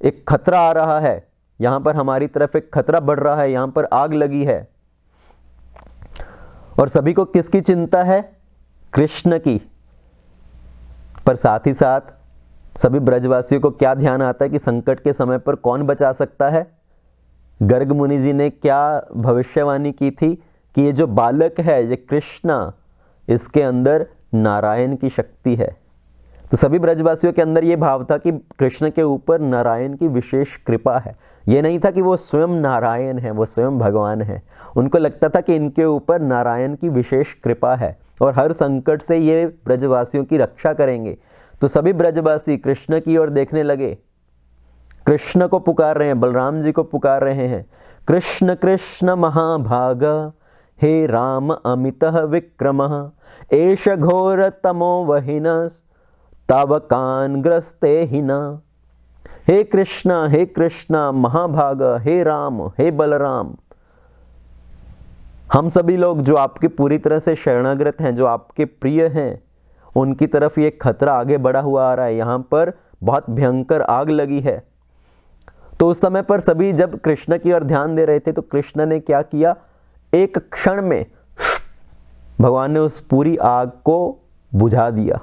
एक खतरा आ रहा है, यहाँ पर हमारी तरफ एक खतरा बढ़ रहा है, यहाँ पर आग लगी है। और सभी को किसकी चिंता है? कृष्ण की। पर साथ ही साथ सभी ब्रजवासियों को क्या ध्यान आता है कि संकट के समय पर कौन बचा सकता है? गर्ग मुनि जी ने क्या भविष्यवाणी की थी कि ये जो बालक है ये कृष्णा, इसके अंदर नारायण की शक्ति है। तो सभी ब्रजवासियों के अंदर ये भाव था कि कृष्ण के ऊपर नारायण की विशेष कृपा है। ये नहीं था कि वो स्वयं नारायण है, वो स्वयं भगवान है। उनको लगता था कि इनके ऊपर नारायण की विशेष कृपा है और हर संकट से ये ब्रजवासियों की रक्षा करेंगे। तो सभी ब्रजवासी कृष्ण की ओर देखने लगे, कृष्ण को पुकार रहे हैं, बलराम जी को पुकार रहे हैं, कृष्ण कृष्ण महाभाग हे राम अमितः विक्रमः एष घोर तमो वहिनस् तावकान ग्रस्ते हिना। हे कृष्णा महाभाग, हे राम, हे बलराम, हम सभी लोग जो आपके पूरी तरह से शरणागत हैं, जो आपके प्रिय हैं, उनकी तरफ ये खतरा आगे बढ़ा हुआ आ रहा है। यहाँ पर बहुत भयंकर आग लगी है। तो उस समय पर सभी जब कृष्ण की ओर ध्यान दे रहे थे तो कृष्ण ने क्या किया, एक क्षण में भगवान ने उस पूरी आग को बुझा दिया।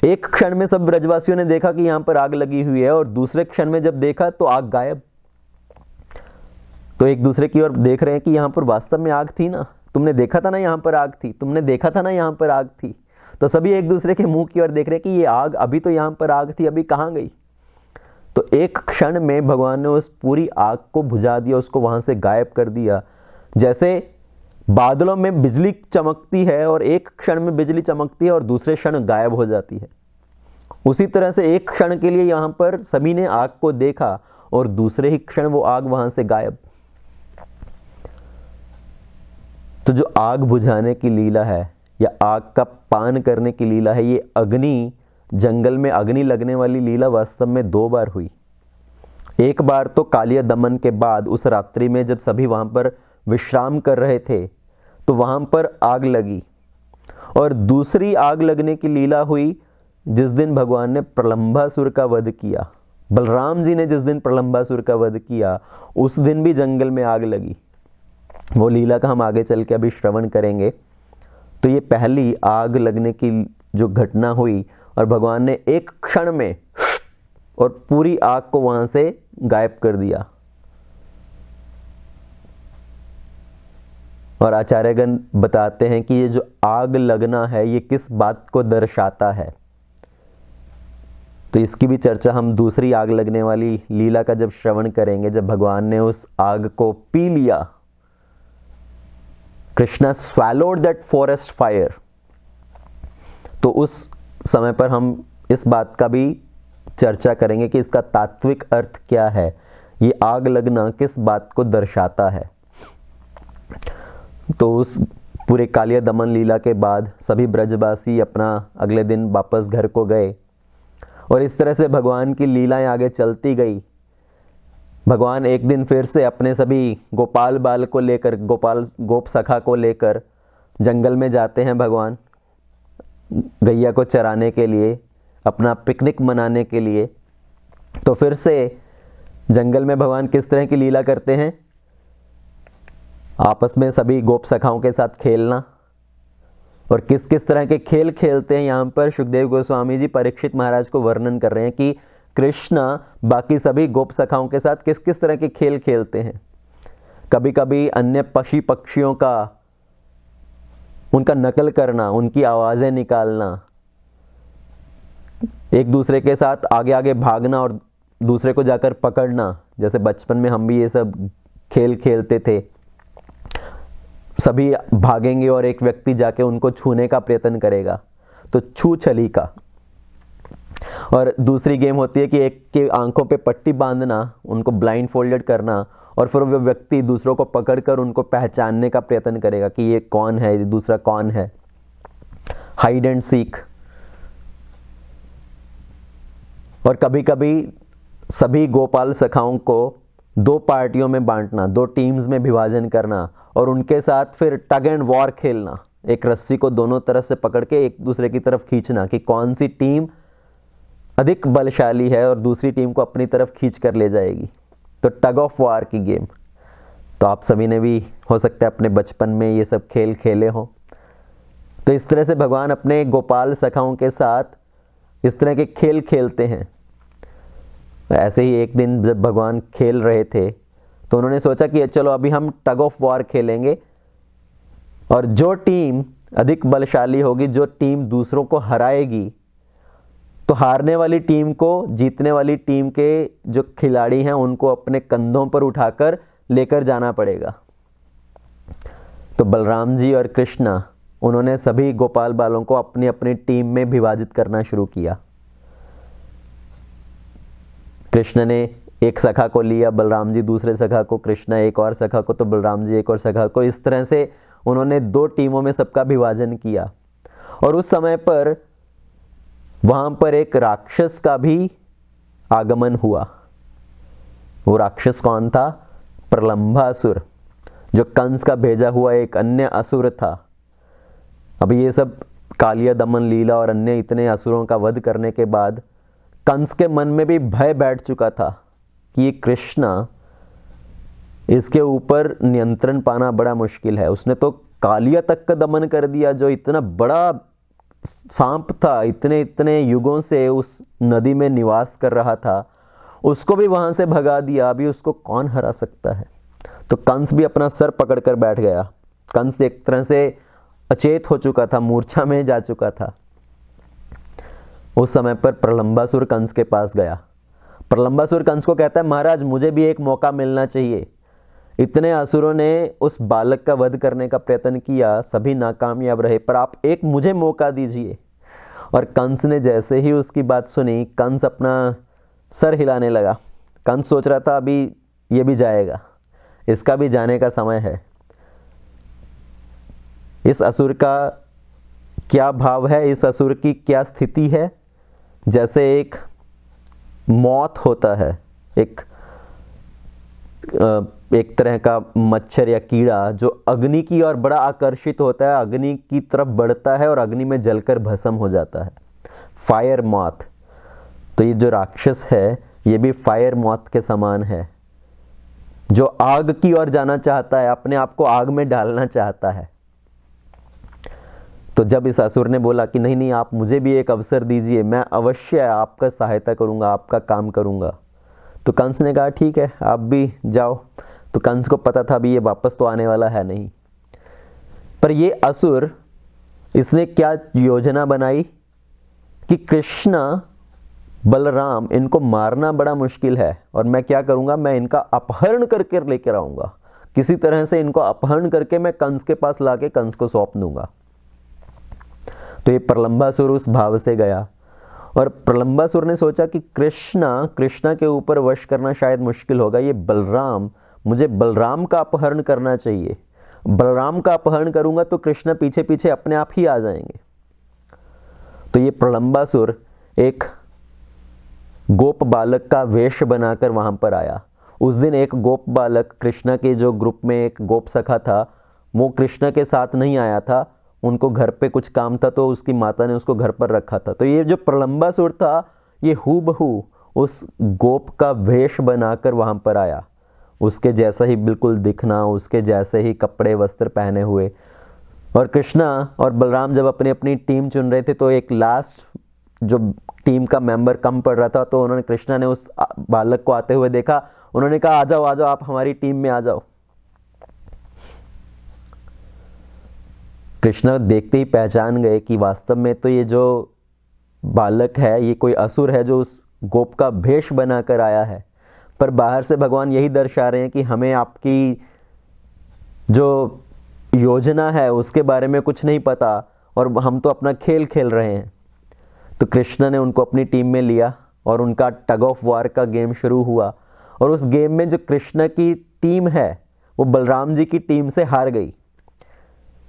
एक क्षण में सब ब्रजवासियों ने देखा कि यहां पर आग लगी हुई है और दूसरे क्षण में जब देखा तो आग गायब। तो एक दूसरे की ओर देख रहे हैं कि यहां पर वास्तव में आग थी ना, तुमने देखा था ना यहां पर आग थी, तुमने देखा था ना यहां पर आग थी। तो सभी एक दूसरे के मुंह की ओर देख रहे हैं कि ये आग अभी तो यहां पर आग थी, अभी कहां गई। तो एक क्षण में भगवान ने उस पूरी आग को बुझा दिया, उसको वहां से गायब कर दिया। जैसे बादलों में बिजली चमकती है और एक क्षण में बिजली चमकती है और दूसरे क्षण गायब हो जाती है, उसी तरह से एक क्षण के लिए यहां पर सभी ने आग को देखा और दूसरे ही क्षण वो आग वहां से गायब। तो जो आग बुझाने की लीला है या आग का पान करने की लीला है, ये अग्नि, जंगल में अग्नि लगने वाली लीला वास्तव में 2 बार हुई। एक बार तो कालिया दमन के बाद उस रात्रि में जब सभी वहां पर विश्राम कर रहे थे तो वहां पर आग लगी, और दूसरी आग लगने की लीला हुई जिस दिन भगवान ने प्रलंबासुर का वध किया। बलराम जी ने जिस दिन प्रलंबासुर का वध किया उस दिन भी जंगल में आग लगी। वो लीला का हम आगे चल के अभी श्रवण करेंगे। तो ये पहली आग लगने की जो घटना हुई और भगवान ने एक क्षण में और पूरी आग को वहां से गायब कर दिया। और आचार्यगण बताते हैं कि ये जो आग लगना है ये किस बात को दर्शाता है, तो इसकी भी चर्चा हम दूसरी आग लगने वाली लीला का जब श्रवण करेंगे, जब भगवान ने उस आग को पी लिया। Krishna swallowed that forest fire. तो उस समय पर हम इस बात का भी चर्चा करेंगे कि इसका तात्विक अर्थ क्या है, ये आग लगना किस बात को दर्शाता है। तो उस पूरे कालिया दमन लीला के बाद सभी ब्रजवासी अपना अगले दिन वापस घर को गए और इस तरह से भगवान की लीलाएं आगे चलती गई। भगवान एक दिन फिर से अपने सभी गोपाल बाल को लेकर, गोप सखा को लेकर जंगल में जाते हैं भगवान, गैया को चराने के लिए, अपना पिकनिक मनाने के लिए। तो फिर से जंगल में भगवान किस तरह की लीला करते हैं, आपस में सभी गोप सखाओं के साथ खेलना। और किस किस तरह के खेल खेलते हैं यहाँ पर सुखदेव गोस्वामी जी परीक्षित महाराज को वर्णन कर रहे हैं कि कृष्णा बाकी सभी गोप सखाओं के साथ किस किस तरह के खेल खेलते हैं। कभी कभी अन्य पक्षी पक्षियों का, उनका नकल करना, उनकी आवाजें निकालना, एक दूसरे के साथ आगे आगे भागना और दूसरे को जाकर पकड़ना, जैसे बचपन में हम भी ये सब खेल खेलते थे, सभी भागेंगे और एक व्यक्ति जाके उनको छूने का प्रयत्न करेगा, तो छू छली का। और दूसरी गेम होती है कि एक के आंखों पे पट्टी बांधना, उनको ब्लाइंड फोल्डेड करना, और फिर वो व्यक्ति दूसरों को पकड़कर उनको पहचानने का प्रयत्न करेगा कि ये कौन है, ये दूसरा कौन है। Hide and seek. और कभी कभी सभी गोपाल सखाओं को दो पार्टियों में बांटना, दो टीम्स में विभाजन करना, और उनके साथ फिर टग एंड वॉर खेलना, एक रस्सी को दोनों तरफ से पकड़ के एक दूसरे की तरफ खींचना कि कौन सी टीम अधिक बलशाली है और दूसरी टीम को अपनी तरफ खींच कर ले जाएगी। तो टग ऑफ वॉर की गेम। तो आप सभी ने भी हो सकता है अपने बचपन में ये सब खेल खेले हो। तो इस तरह से भगवान अपने गोपाल सखाओं के साथ इस तरह के खेल खेलते हैं। ऐसे ही एक दिन जब भगवान खेल रहे थे तो उन्होंने सोचा कि चलो अभी हम टग ऑफ वॉर खेलेंगे, और जो टीम अधिक बलशाली होगी, जो टीम दूसरों को हराएगी, तो हारने वाली टीम को जीतने वाली टीम के जो खिलाड़ी हैं उनको अपने कंधों पर उठाकर लेकर जाना पड़ेगा। तो बलराम जी और कृष्णा, उन्होंने सभी गोपाल बालों को अपनी अपनी टीम में विभाजित करना शुरू किया। कृष्ण ने एक सखा को लिया, बलराम जी दूसरे सखा को, कृष्णा एक और सखा को, तो बलराम जी एक और सखा को। इस तरह से उन्होंने दो टीमों में सबका विभाजन किया। और उस समय पर वहां पर एक राक्षस का भी आगमन हुआ। वो राक्षस कौन था? प्रलंबासुर, जो कंस का भेजा हुआ एक अन्य असुर था। अब ये सब कालिया दमन लीला और अन्य इतने असुरों का वध करने के बाद कंस के मन में भी भय बैठ चुका था कि ये कृष्णा, इसके ऊपर नियंत्रण पाना बड़ा मुश्किल है। उसने तो कालिया तक का दमन कर दिया, जो इतना बड़ा सांप था, इतने इतने युगों से उस नदी में निवास कर रहा था, उसको भी वहां से भगा दिया। अभी उसको कौन हरा सकता है? तो कंस भी अपना सर पकड़कर बैठ गया। कंस एक तरह से अचेत हो चुका था, मूर्छा में जा चुका था। उस समय पर प्रलंबासुर कंस के पास गया। प्रलंबासुर कंस को कहता है, महाराज मुझे भी एक मौका मिलना चाहिए। इतने असुरों ने उस बालक का वध करने का प्रयत्न किया, सभी नाकामयाब रहे, पर आप एक मुझे मौका दीजिए। और कंस ने जैसे ही उसकी बात सुनी, कंस अपना सर हिलाने लगा। कंस सोच रहा था अभी ये भी जाएगा, इसका भी जाने का समय है। इस असुर का क्या भाव है, इस असुर की क्या स्थिति है? जैसे एक मौत होता है, एक तरह का मच्छर या कीड़ा जो अग्नि की ओर बड़ा आकर्षित होता है, अग्नि की तरफ बढ़ता है और अग्नि में जलकर भस्म हो जाता है, फायर मॉथ। तो ये जो राक्षस है ये भी फायर मॉथ के समान है, जो आग की ओर जाना चाहता है, अपने आप को आग में डालना चाहता है। तो जब इस असुर ने बोला कि नहीं नहीं, आप मुझे भी एक अवसर दीजिए, मैं अवश्य आपका सहायता करूंगा, आपका काम करूंगा, तो कंस ने कहा ठीक है, आप भी जाओ। तो कंस को पता था अभी ये वापस तो आने वाला है नहीं। पर ये असुर, इसने क्या योजना बनाई कि कृष्णा, बलराम, इनको मारना बड़ा मुश्किल है, और मैं क्या करूंगा, मैं इनका अपहरण करके लेकर आऊंगा। किसी तरह से इनको अपहरण करके मैं कंस के पास लाके कंस को सौंप दूंगा। तो ये प्रलंबासुर उस भाव से गया, और प्रलंबासुर ने सोचा कि कृष्णा के ऊपर वश करना शायद मुश्किल होगा। ये बलराम, मुझे बलराम का अपहरण करना चाहिए। बलराम का अपहरण करूंगा तो कृष्ण पीछे पीछे अपने आप ही आ जाएंगे। तो ये प्रलंबासुर एक गोप बालक का वेश बनाकर वहां पर आया। उस दिन एक गोप बालक, कृष्णा के जो ग्रुप में एक गोप सखा था, वो कृष्णा के साथ नहीं आया था, उनको घर पे कुछ काम था, तो उसकी माता ने उसको घर पर रखा था। तो ये जो प्रलंबासुर था, ये हूबहू उस गोप का वेश बनाकर वहां पर आया, उसके जैसा ही बिल्कुल दिखना, उसके जैसे ही कपड़े वस्त्र पहने हुए। और कृष्णा और बलराम जब अपनी अपनी टीम चुन रहे थे, तो एक लास्ट जो टीम का मेंबर कम पड़ रहा था, तो उन्होंने, कृष्णा ने उस बालक को आते हुए देखा, उन्होंने कहा आ जाओ आ जाओ, आप हमारी टीम में आ जाओ। कृष्णा देखते ही पहचान गए कि वास्तव में तो ये जो बालक है, ये कोई असुर है जो उस गोप का भेष बनाकर आया है, पर बाहर से भगवान यही दर्शा रहे हैं कि हमें आपकी जो योजना है उसके बारे में कुछ नहीं पता और हम तो अपना खेल खेल रहे हैं। तो कृष्ण ने उनको अपनी टीम में लिया और उनका टग ऑफ वार का गेम शुरू हुआ। और उस गेम में जो कृष्ण की टीम है वो बलराम जी की टीम से हार गई।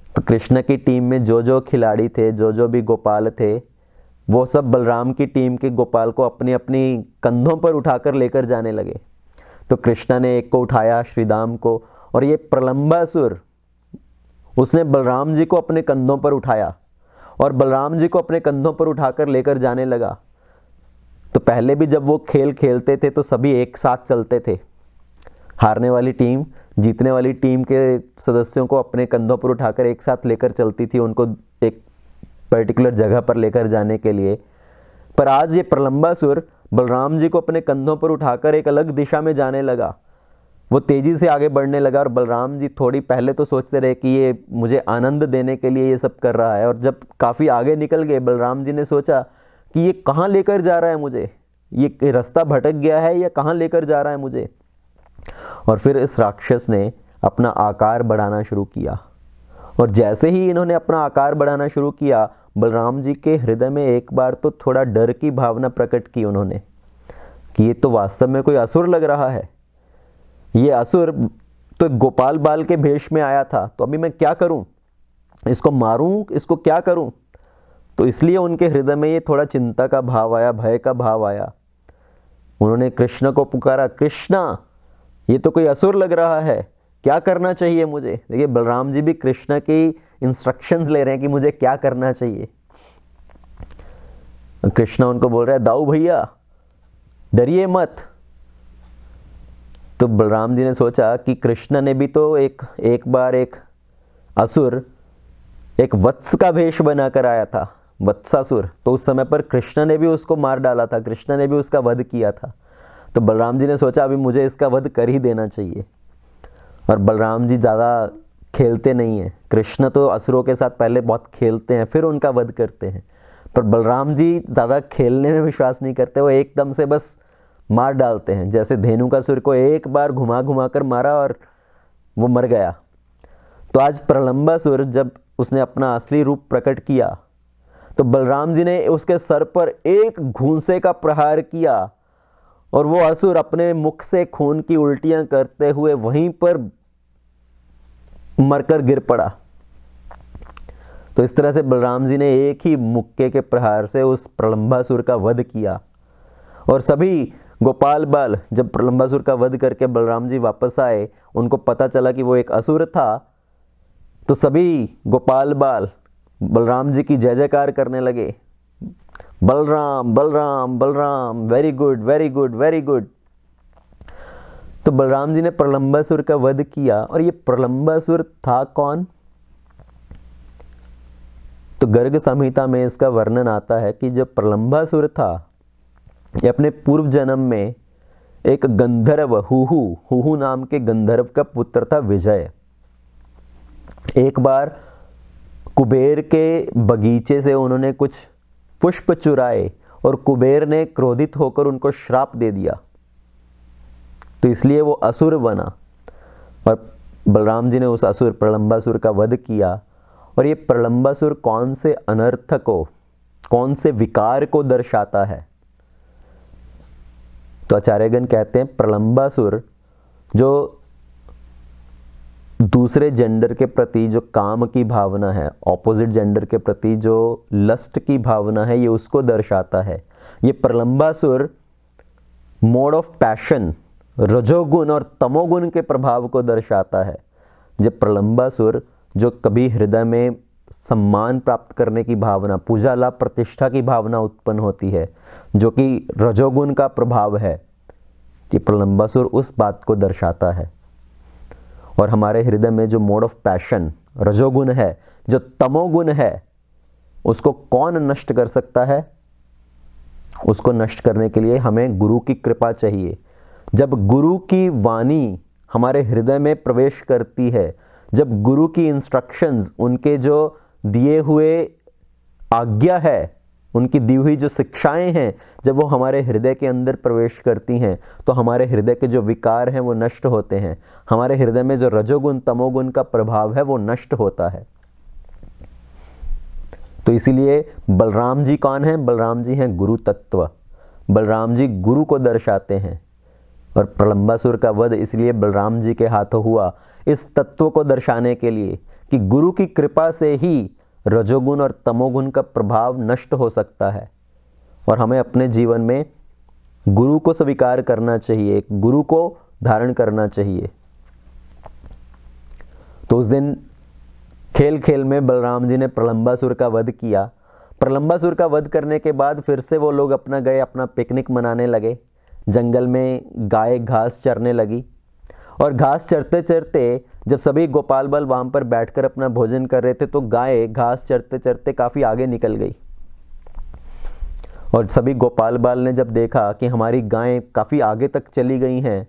तो कृष्ण की टीम में जो खिलाड़ी थे, जो भी गोपाल थे, वो सब बलराम की टीम के गोपाल को अपनी अपनी कंधों पर उठाकर लेकर जाने लगे। तो कृष्ण ने एक को उठाया, श्रीदाम को, और ये प्रलंबासुर उसने बलराम जी को अपने कंधों पर उठाया और बलराम जी को अपने कंधों पर उठाकर लेकर जाने लगा। तो पहले भी जब वो खेल खेलते थे तो सभी एक साथ चलते थे। हारने वाली टीम जीतने वाली टीम के सदस्यों को अपने कंधों पर उठाकर एक साथ लेकर चलती थी, उनको एक पर्टिकुलर जगह पर लेकर जाने के लिए। पर आज ये प्रलंबासुर बलराम जी को अपने कंधों पर उठाकर एक अलग दिशा में जाने लगा। वो तेजी से आगे बढ़ने लगा और बलराम जी थोड़ी पहले तो सोचते रहे कि ये मुझे आनंद देने के लिए ये सब कर रहा है, और जब काफ़ी आगे निकल गए बलराम जी ने सोचा कि ये कहाँ लेकर जा रहा है मुझे, ये रास्ता भटक गया है या कहाँ लेकर जा रहा है मुझे। और फिर इस राक्षस ने अपना आकार बढ़ाना शुरू किया, और जैसे ही इन्होंने अपना आकार बढ़ाना शुरू किया, बलराम जी के हृदय में एक बार तो थोड़ा डर की भावना प्रकट की उन्होंने कि ये तो वास्तव में कोई असुर लग रहा है। ये असुर तो गोपाल बाल के भेष में आया था, तो अभी मैं क्या करूं, इसको मारूं, इसको क्या करूं। तो इसलिए उनके हृदय में ये थोड़ा चिंता का भाव आया, भय का भाव आया। उन्होंने कृष्ण को पुकारा, कृष्णा ये तो कोई असुर लग रहा है, क्या करना चाहिए मुझे। देखिए बलराम जी भी कृष्ण की इंस्ट्रक्शंस ले रहे हैं कि मुझे क्या करना चाहिए। कृष्ण उनको बोल रहा है, दाऊ भैया डरिए मत। तो बलराम जी ने सोचा कि कृष्ण ने भी तो एक बार एक असुर एक वत्स का भेष बनाकर आया था, वत्सासुर। तो उस समय पर कृष्ण ने भी उसको मार डाला था, कृष्ण ने भी उसका वध किया था। तो बलराम जी ने सोचा अभी मुझे इसका वध कर ही देना चाहिए। और बलराम जी ज़्यादा खेलते नहीं हैं। कृष्ण तो असुरों के साथ पहले बहुत खेलते हैं, फिर उनका वध करते हैं। पर बलराम जी ज़्यादा खेलने में विश्वास नहीं करते, वो एकदम से बस मार डालते हैं। जैसे धेनुकासुर को एक बार घुमा घुमा कर मारा और वो मर गया। तो आज प्रलंबासुर जब उसने अपना असली रूप प्रकट किया तो बलराम जी ने उसके सर पर एक घूंसे का प्रहार किया और वो असुर अपने मुख से खून की उल्टियां करते हुए वहीं पर मरकर गिर पड़ा। तो इस तरह से बलराम जी ने एक ही मुक्के के प्रहार से उस प्रलंबासुर का वध किया। और सभी गोपाल बाल जब प्रलंबासुर का वध करके बलराम जी वापस आए, उनको पता चला कि वो एक असुर था, तो सभी गोपाल बाल बलराम जी की जय जयकार करने लगे, Balram Balram Balram, very good very good very good. तो बलराम जी ने प्रलंबासुर का वध किया। और ये प्रलंबासुर था कौन? तो गर्ग संहिता में इसका वर्णन आता है कि जब प्रलंबासुर था ये अपने पूर्व जन्म में एक गंधर्व हुहु नाम के गंधर्व का पुत्र था, विजय। एक बार कुबेर के बगीचे से उन्होंने कुछ पुष्प चुराए और कुबेर ने क्रोधित होकर उनको श्राप दे दिया, तो इसलिए वो असुर बना। और बलराम जी ने उस असुर प्रलंबासुर का वध किया। और ये प्रलंबासुर कौन से अनर्थ को, कौन से विकार को दर्शाता है? तो आचार्यगण कहते हैं प्रलंबासुर जो दूसरे जेंडर के प्रति जो काम की भावना है, ऑपोजिट जेंडर के प्रति जो लस्ट की भावना है, ये उसको दर्शाता है। ये प्रलंबासुर मोड ऑफ पैशन, रजोगुण और तमोगुण के प्रभाव को दर्शाता है। जब प्रलंबासुर जो कभी हृदय में सम्मान प्राप्त करने की भावना, पूजा लाभ प्रतिष्ठा की भावना उत्पन्न होती है, जो कि रजोगुण का प्रभाव है, कि प्रलंबासुर उस बात को दर्शाता है। और हमारे हृदय में जो मोड ऑफ पैशन रजोगुण है, जो तमोगुण है, उसको कौन नष्ट कर सकता है? उसको नष्ट करने के लिए हमें गुरु की कृपा चाहिए। जब गुरु की वाणी हमारे हृदय में प्रवेश करती है, जब गुरु की इंस्ट्रक्शंस, उनके जो दिए हुए आज्ञा है, उनकी दी हुई जो शिक्षाएं हैं, जब वो हमारे हृदय के अंदर प्रवेश करती हैं तो हमारे हृदय के जो विकार हैं वो नष्ट होते हैं। हमारे हृदय में जो रजोगुण तमोगुण का प्रभाव है वो नष्ट होता है। तो इसीलिए बलराम जी कौन हैं? बलराम जी हैं गुरु तत्व। बलराम जी गुरु को दर्शाते हैं और प्रलंबासुर का वध इसलिए बलराम जी के हाथों हुआ, इस तत्व को दर्शाने के लिए कि गुरु की कृपा से ही रजोगुण और तमोगुण का प्रभाव नष्ट हो सकता है और हमें अपने जीवन में गुरु को स्वीकार करना चाहिए, गुरु को धारण करना चाहिए। तो उस दिन खेल खेल में बलराम जी ने प्रलंबासुर का वध किया। प्रलंबासुर का वध करने के बाद फिर से वो लोग अपना पिकनिक मनाने लगे। जंगल में गाय घास चरने लगी और घास चरते चरते जब सभी गोपाल बाल वहाँ पर बैठकर अपना भोजन कर रहे थे तो गाय घास चरते चरते काफ़ी आगे निकल गई और सभी गोपाल बाल ने जब देखा कि हमारी गायें काफ़ी आगे तक चली गई हैं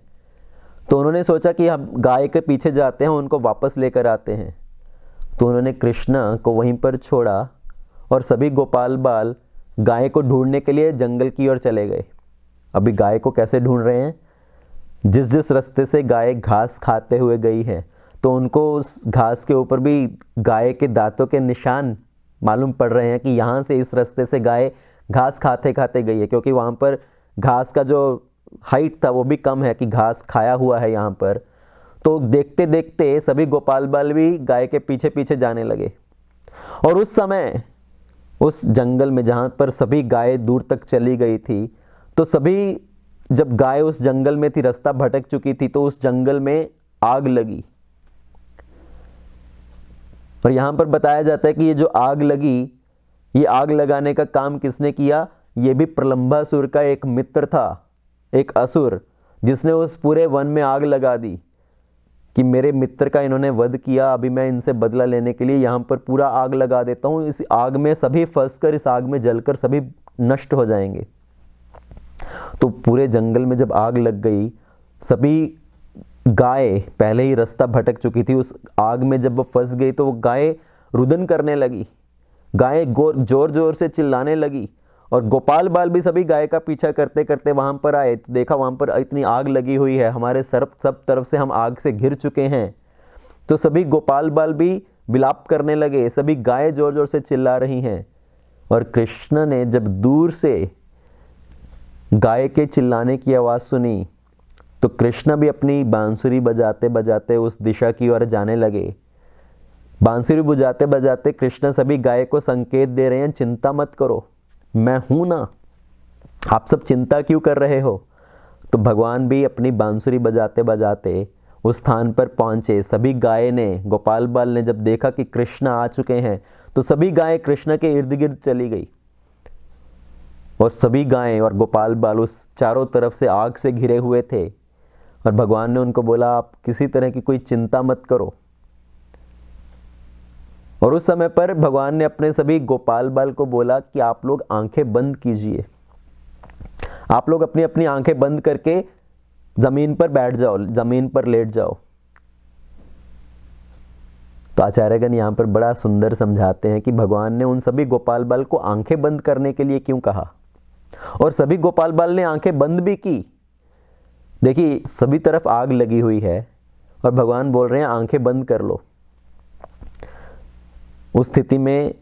तो उन्होंने सोचा कि हम गाय के पीछे जाते हैं, उनको वापस लेकर आते हैं। तो उन्होंने कृष्णा को वहीं पर छोड़ा और सभी गोपाल बाल गाय को ढूंढने के लिए जंगल की ओर चले गए। अभी गाय को कैसे ढूंढ रहे हैं? जिस जिस रास्ते से गाय घास खाते हुए गई है तो उनको उस घास के ऊपर भी गाय के दांतों के निशान मालूम पड़ रहे हैं कि यहाँ से इस रास्ते से गाय घास खाते खाते गई है, क्योंकि वहाँ पर घास का जो हाइट था वो भी कम है कि घास खाया हुआ है यहाँ पर। तो देखते देखते सभी गोपाल बाल भी गाय के पीछे पीछे जाने लगे और उस समय उस जंगल में जहाँ पर सभी गाय दूर तक चली गई थी तो सभी, जब गाय उस जंगल में थी, रास्ता भटक चुकी थी, तो उस जंगल में आग लगी। और यहां पर बताया जाता है कि ये जो आग लगी, ये आग लगाने का काम किसने किया? ये भी प्रलंबासुर का एक मित्र था, एक असुर, जिसने उस पूरे वन में आग लगा दी कि मेरे मित्र का इन्होंने वध किया, अभी मैं इनसे बदला लेने के लिए यहां पर पूरा आग लगा देता हूं। इस आग में सभी फंसकर, इस आग में जलकर सभी नष्ट हो जाएंगे। तो पूरे जंगल में जब आग लग गई, सभी गाय पहले ही रास्ता भटक चुकी थी, उस आग में जब वो फंस गई तो वो गाय रुदन करने लगी, गाय जोर जोर से चिल्लाने लगी और गोपाल बाल भी सभी गाय का पीछा करते करते वहां पर आए। तो देखा वहां पर इतनी आग लगी हुई है, हमारे सब तरफ से हम आग से घिर चुके हैं। तो सभी गोपाल बाल भी विलाप करने लगे, सभी गाय जोर जोर से चिल्ला रही हैं। और कृष्ण ने जब दूर से गाय के चिल्लाने की आवाज सुनी तो कृष्ण भी अपनी बांसुरी बजाते बजाते उस दिशा की ओर जाने लगे। बांसुरी बजाते बजाते कृष्ण सभी गाय को संकेत दे रहे हैं, चिंता मत करो, मैं हूं ना, आप सब चिंता क्यों कर रहे हो? तो भगवान भी अपनी बांसुरी बजाते बजाते उस स्थान पर पहुंचे। सभी गाय ने, गोपाल बाल ने जब देखा कि कृष्ण आ चुके हैं तो सभी गाय कृष्ण के इर्द गिर्द चली गई और सभी गायें और गोपाल बाल उस चारों तरफ से आग से घिरे हुए थे। और भगवान ने उनको बोला, आप किसी तरह की कोई चिंता मत करो। और उस समय पर भगवान ने अपने सभी गोपाल बाल को बोला कि आप लोग आंखें बंद कीजिए, आप लोग अपनी अपनी आंखें बंद करके जमीन पर बैठ जाओ, जमीन पर लेट जाओ। तो आचार्यगण यहां पर बड़ा सुंदर समझाते हैं कि भगवान ने उन सभी गोपाल बाल को आंखें बंद करने के लिए क्यों कहा, और सभी गोपाल बाल ने आंखें बंद भी की। देखिए सभी तरफ आग लगी हुई है और भगवान बोल रहे हैं आंखें बंद कर लो। उस स्थिति में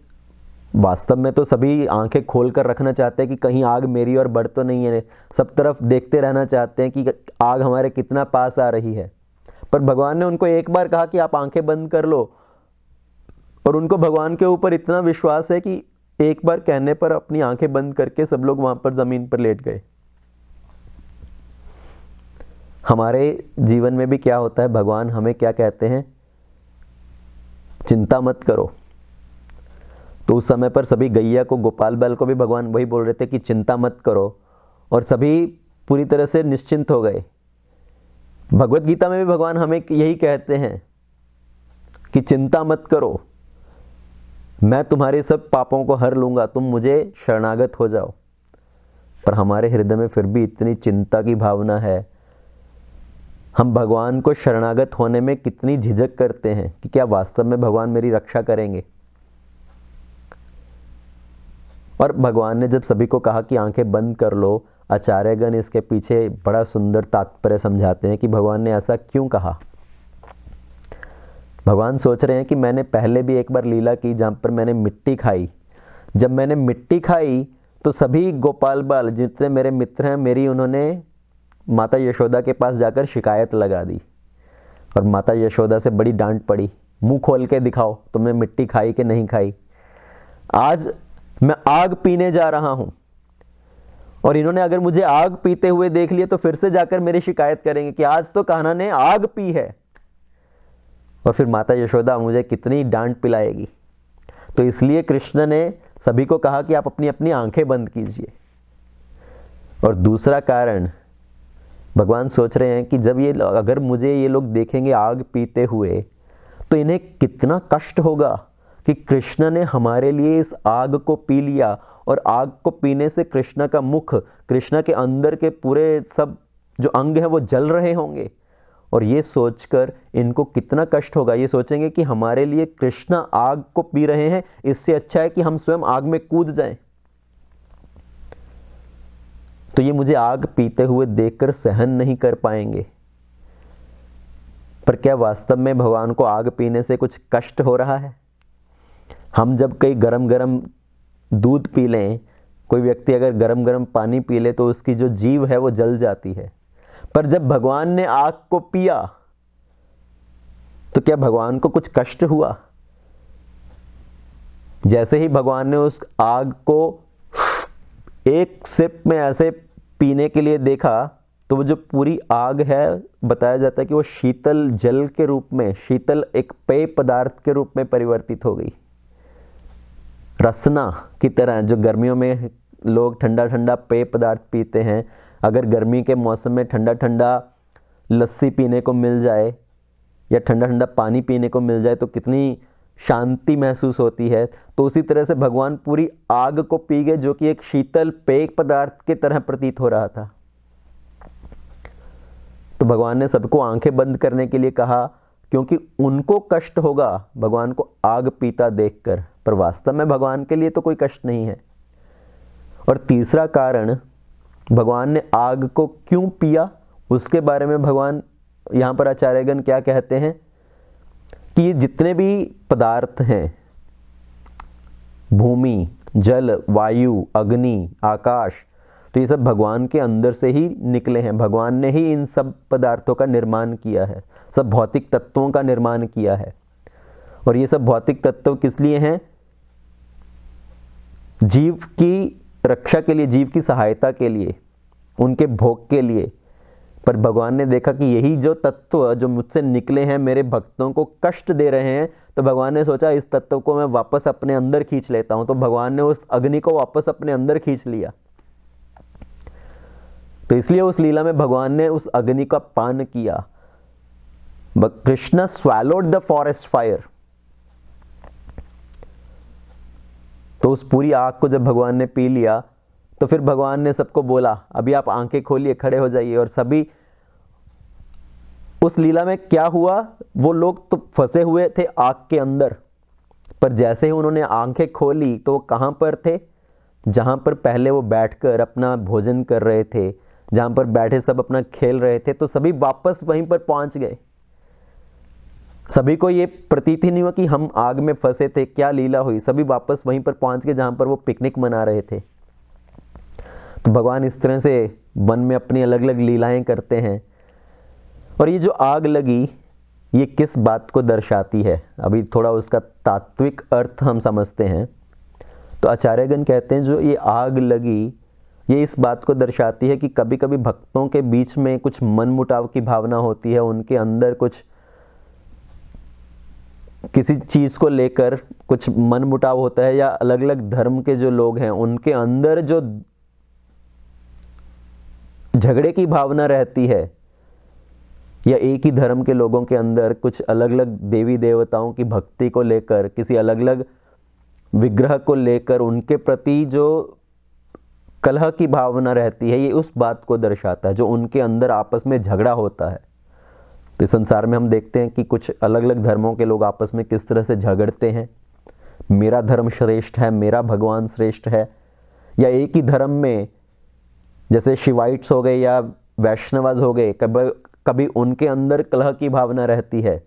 वास्तव में तो सभी आंखें खोल कर रखना चाहते हैं कि कहीं आग मेरी और बढ़ तो नहीं है, सब तरफ देखते रहना चाहते हैं कि आग हमारे कितना पास आ रही है। पर भगवान ने उनको एक बार कहा कि आप आंखें बंद कर लो और उनको भगवान के ऊपर इतना विश्वास है कि एक बार कहने पर अपनी आंखें बंद करके सब लोग वहां पर जमीन पर लेट गए। हमारे जीवन में भी क्या होता है, भगवान हमें क्या कहते हैं, चिंता मत करो। तो उस समय पर सभी गैया को, गोपाल बाल को भी भगवान वही बोल रहे थे कि चिंता मत करो, और सभी पूरी तरह से निश्चिंत हो गए। भगवत गीता में भी भगवान हमें यही कहते हैं कि चिंता मत करो, मैं तुम्हारे सब पापों को हर लूंगा, तुम मुझे शरणागत हो जाओ। पर हमारे हृदय में फिर भी इतनी चिंता की भावना है, हम भगवान को शरणागत होने में कितनी झिझक करते हैं कि क्या वास्तव में भगवान मेरी रक्षा करेंगे। और भगवान ने जब सभी को कहा कि आंखें बंद कर लो, आचार्यगण इसके पीछे बड़ा सुंदर तात्पर्य समझाते हैं कि भगवान ने ऐसा क्यों कहा। भगवान सोच रहे हैं कि मैंने पहले भी एक बार लीला की जहाँ पर मैंने मिट्टी खाई। जब मैंने मिट्टी खाई तो सभी गोपाल बाल जितने मेरे मित्र हैं, मेरी उन्होंने माता यशोदा के पास जाकर शिकायत लगा दी और माता यशोदा से बड़ी डांट पड़ी, मुंह खोल के दिखाओ तुमने मिट्टी खाई कि नहीं खाई। आज मैं आग पीने जा रहा हूं और इन्होंने अगर मुझे आग पीते हुए देख लिया तो फिर से जाकर मेरी शिकायत करेंगे कि आज तो कान्हा ने आग पी है, और फिर माता यशोदा मुझे कितनी डांट पिलाएगी। तो इसलिए कृष्ण ने सभी को कहा कि आप अपनी अपनी आंखें बंद कीजिए। और दूसरा कारण भगवान सोच रहे हैं कि जब अगर मुझे ये लोग देखेंगे आग पीते हुए तो इन्हें कितना कष्ट होगा कि कृष्ण ने हमारे लिए इस आग को पी लिया, और आग को पीने से कृष्ण का मुख, कृष्ण के अंदर के पूरे सब जो अंग हैं वो जल रहे होंगे। और ये सोचकर इनको कितना कष्ट होगा। ये सोचेंगे कि हमारे लिए कृष्ण आग को पी रहे हैं, इससे अच्छा है कि हम स्वयं आग में कूद जाएं। तो ये मुझे आग पीते हुए देखकर सहन नहीं कर पाएंगे। पर क्या वास्तव में भगवान को आग पीने से कुछ कष्ट हो रहा है? हम जब कई गरम गरम दूध पी लें, कोई व्यक्ति अगर गरम गरम पानी पी ले तो उसकी जो जीभ है वो जल जाती है। पर जब भगवान ने आग को पिया तो क्या भगवान को कुछ कष्ट हुआ? जैसे ही भगवान ने उस आग को एक सिप में ऐसे पीने के लिए देखा तो वो जो पूरी आग है, बताया जाता है कि वो शीतल जल के रूप में, शीतल एक पेय पदार्थ के रूप में परिवर्तित हो गई। रसना की तरह, जो गर्मियों में लोग ठंडा ठंडा पेय पदार्थ पीते हैं, अगर गर्मी के मौसम में ठंडा ठंडा लस्सी पीने को मिल जाए या ठंडा ठंडा पानी पीने को मिल जाए तो कितनी शांति महसूस होती है। तो उसी तरह से भगवान पूरी आग को पी गए, जो कि एक शीतल पेय पदार्थ की तरह प्रतीत हो रहा था। तो भगवान ने सबको आंखें बंद करने के लिए कहा, क्योंकि उनको कष्ट होगा भगवान को आग पीता देखकर, पर वास्तव में भगवान के लिए तो कोई कष्ट नहीं है। और तीसरा कारण, भगवान ने आग को क्यों पिया, उसके बारे में भगवान यहां पर आचार्यगण क्या कहते हैं कि ये जितने भी पदार्थ हैं, भूमि, जल, वायु, अग्नि, आकाश, तो ये सब भगवान के अंदर से ही निकले हैं। भगवान ने ही इन सब पदार्थों का निर्माण किया है, सब भौतिक तत्वों का निर्माण किया है। और ये सब भौतिक तत्व किस लिए हैं? जीव की रक्षा के लिए, जीव की सहायता के लिए, उनके भोग के लिए। पर भगवान ने देखा कि यही जो तत्व जो मुझसे निकले हैं मेरे भक्तों को कष्ट दे रहे हैं, तो भगवान ने सोचा इस तत्व को मैं वापस अपने अंदर खींच लेता हूं। तो भगवान ने उस अग्नि को वापस अपने अंदर खींच लिया। तो इसलिए उस लीला में भगवान ने उस अग्नि का पान किया। Krishna swallowed the forest fire. तो उस पूरी आग को जब भगवान ने पी लिया तो फिर भगवान ने सबको बोला, अभी आप आंखें खोलिए, खड़े हो जाइए। और सभी उस लीला में क्या हुआ, वो लोग तो फंसे हुए थे आग के अंदर, पर जैसे ही उन्होंने आंखें खोली तो वो कहां पर थे? जहां पर पहले वो बैठकर अपना भोजन कर रहे थे, जहां पर बैठे सब अपना खेल रहे थे, तो सभी वापस वहीं पर पहुंच गए। सभी को ये प्रतीत ही नहीं हुआ कि हम आग में फंसे थे, क्या लीला हुई। सभी वापस वहीं पर पहुंच गए जहां पर वो पिकनिक मना रहे थे। तो भगवान इस तरह से वन में अपनी अलग अलग लीलाएं करते हैं। और ये जो आग लगी, ये किस बात को दर्शाती है? अभी थोड़ा उसका तात्विक अर्थ हम समझते हैं। तो आचार्यगण कहते हैं जो ये आग लगी, ये इस बात को दर्शाती है कि कभी कभी भक्तों के बीच में कुछ मनमुटाव की भावना होती है, उनके अंदर कुछ किसी चीज को लेकर कुछ मनमुटाव होता है, या अलग अलग धर्म के जो लोग हैं उनके अंदर जो झगड़े की भावना रहती है, या एक ही धर्म के लोगों के अंदर कुछ अलग अलग देवी देवताओं की भक्ति को लेकर, किसी अलग अलग विग्रह को लेकर उनके प्रति जो कलह की भावना रहती है, ये उस बात को दर्शाता है जो उनके अंदर आपस में झगड़ा होता है। तो इस संसार में हम देखते हैं कि कुछ अलग अलग धर्मों के लोग आपस में किस तरह से झगड़ते हैं। मेरा धर्म श्रेष्ठ है, मेरा भगवान श्रेष्ठ है, या एक ही धर्म में, जैसे शिवाइट्स हो गए या वैष्णवाज हो गए, कभी उनके अंदर कलह की भावना रहती है।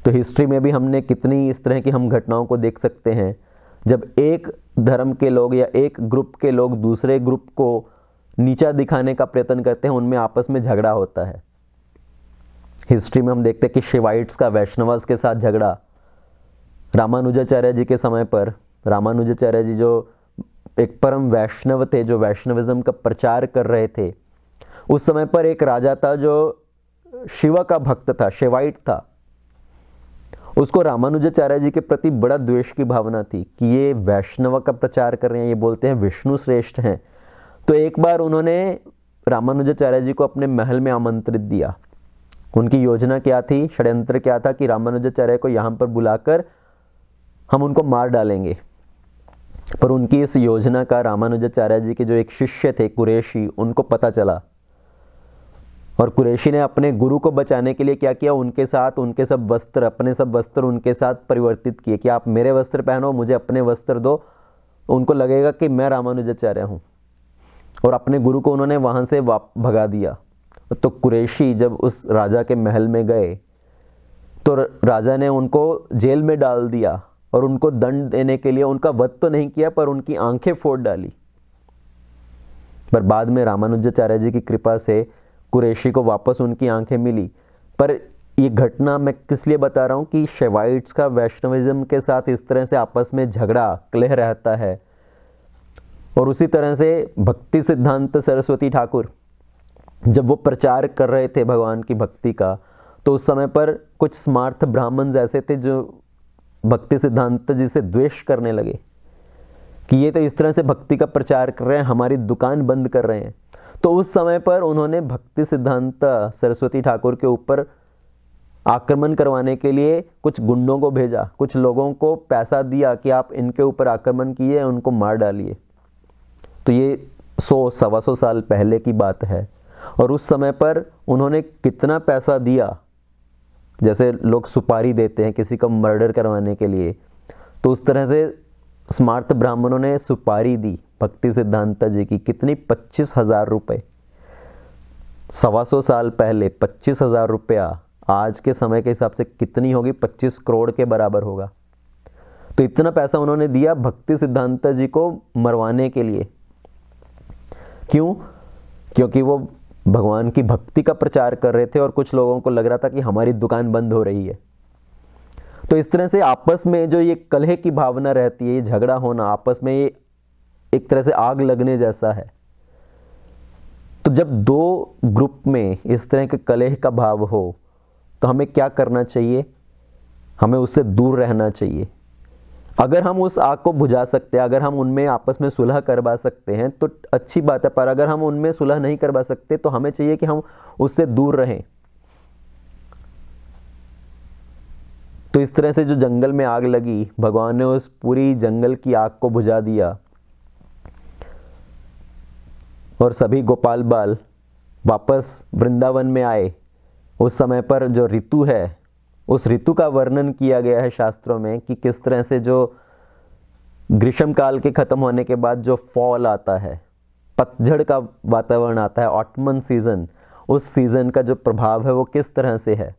तो हिस्ट्री में भी हमने कितनी इस तरह की हम घटनाओं को देख सकते हैं, जब एक धर्म के लोग या एक ग्रुप के लोग दूसरे ग्रुप को नीचा दिखाने का प्रयत्न करते हैं, उनमें आपस में झगड़ा होता है। हिस्ट्री में हम देखते हैं कि शिवाइट्स का वैष्णवाज के साथ झगड़ा रामानुजाचार्य जी के समय पर। रामानुजाचार्य जी जो एक परम वैष्णव थे, जो वैष्णविज्म का प्रचार कर रहे थे, उस समय पर एक राजा था जो शिव का भक्त था, शिवाइट था। उसको रामानुजाचार्य जी के प्रति बड़ा द्वेष की भावना थी कि ये वैष्णव का प्रचार कर रहे हैं, ये बोलते हैं विष्णु श्रेष्ठ हैं। तो एक बार उन्होंने रामानुजाचार्य जी को अपने महल में आमंत्रित दिया। उनकी योजना क्या थी, षड्यंत्र क्या था कि रामानुजाचार्य को यहाँ पर बुलाकर हम उनको मार डालेंगे। पर उनकी इस योजना का रामानुजाचार्य जी के जो एक शिष्य थे कुरैशी, उनको पता चला, और कुरैशी ने अपने गुरु को बचाने के लिए क्या किया, उनके साथ उनके सब वस्त्र, अपने सब वस्त्र उनके साथ परिवर्तित किए कि आप मेरे वस्त्र पहनो, मुझे अपने वस्त्र दो। उनको लगेगा कि मैं रामानुजाचार्य हूँ, और अपने गुरु को उन्होंने वहाँ से भगा दिया। तो कुरैशी जब उस राजा के महल में गए तो राजा ने उनको जेल में डाल दिया, और उनको दंड देने के लिए उनका वध तो नहीं किया, पर उनकी आंखें फोड़ डाली। पर बाद में रामानुजाचार्य जी की कृपा से कुरैशी को वापस उनकी आंखें मिली। पर ये घटना मैं किस लिए बता रहा हूँ कि शिवाइट्स का वैष्णविज्म के साथ इस तरह से आपस में झगड़ा, कलह रहता है। और उसी तरह से भक्ति सिद्धांत सरस्वती ठाकुर जब वो प्रचार कर रहे थे भगवान की भक्ति का, तो उस समय पर कुछ स्मार्थ ब्राह्मण ऐसे थे जो भक्ति सिद्धांत जी से द्वेष करने लगे कि ये तो इस तरह से भक्ति का प्रचार कर रहे हैं, हमारी दुकान बंद कर रहे हैं। तो उस समय पर उन्होंने भक्ति सिद्धांत सरस्वती ठाकुर के ऊपर आक्रमण करवाने के लिए कुछ गुंडों को भेजा, कुछ लोगों को पैसा दिया कि आप इनके ऊपर आक्रमण किए, उनको मार डालिए। तो ये 100-125 साल पहले की बात है। और उस समय पर उन्होंने कितना पैसा दिया, जैसे लोग सुपारी देते हैं किसी का मर्डर करवाने के लिए, तो उस तरह से स्मार्थ ब्राह्मणों ने सुपारी दी भक्ति सिद्धांत जी की। कितनी? 25,000 रुपये। 125 साल पहले 25,000 रुपया आज के समय के हिसाब से कितनी होगी? 25 करोड़ के बराबर होगा। तो इतना पैसा उन्होंने दिया भक्ति सिद्धांत जी को मरवाने के लिए। क्यों? क्योंकि वो भगवान की भक्ति का प्रचार कर रहे थे और कुछ लोगों को लग रहा था कि हमारी दुकान बंद हो रही है। तो इस तरह से आपस में जो ये कलह की भावना रहती है, ये झगड़ा होना आपस में, ये एक तरह से आग लगने जैसा है। तो जब दो ग्रुप में इस तरह के कलह का भाव हो तो हमें क्या करना चाहिए? हमें उससे दूर रहना चाहिए। अगर हम उस आग को बुझा सकते हैं, अगर हम उनमें आपस में सुलह करवा सकते हैं तो अच्छी बात है, पर अगर हम उनमें सुलह नहीं करवा सकते तो हमें चाहिए कि हम उससे दूर रहें। तो इस तरह से जो जंगल में आग लगी, भगवान ने उस पूरी जंगल की आग को बुझा दिया और सभी गोपाल बाल वापस वृंदावन में आए। उस समय पर जो ऋतु है, उस ऋतु का वर्णन किया गया है शास्त्रों में कि किस तरह से जो ग्रीष्म काल के खत्म होने के बाद जो फॉल आता है, पतझड़ का वातावरण आता है, ऑटमन सीजन, उस सीजन का जो प्रभाव है वो किस तरह से है।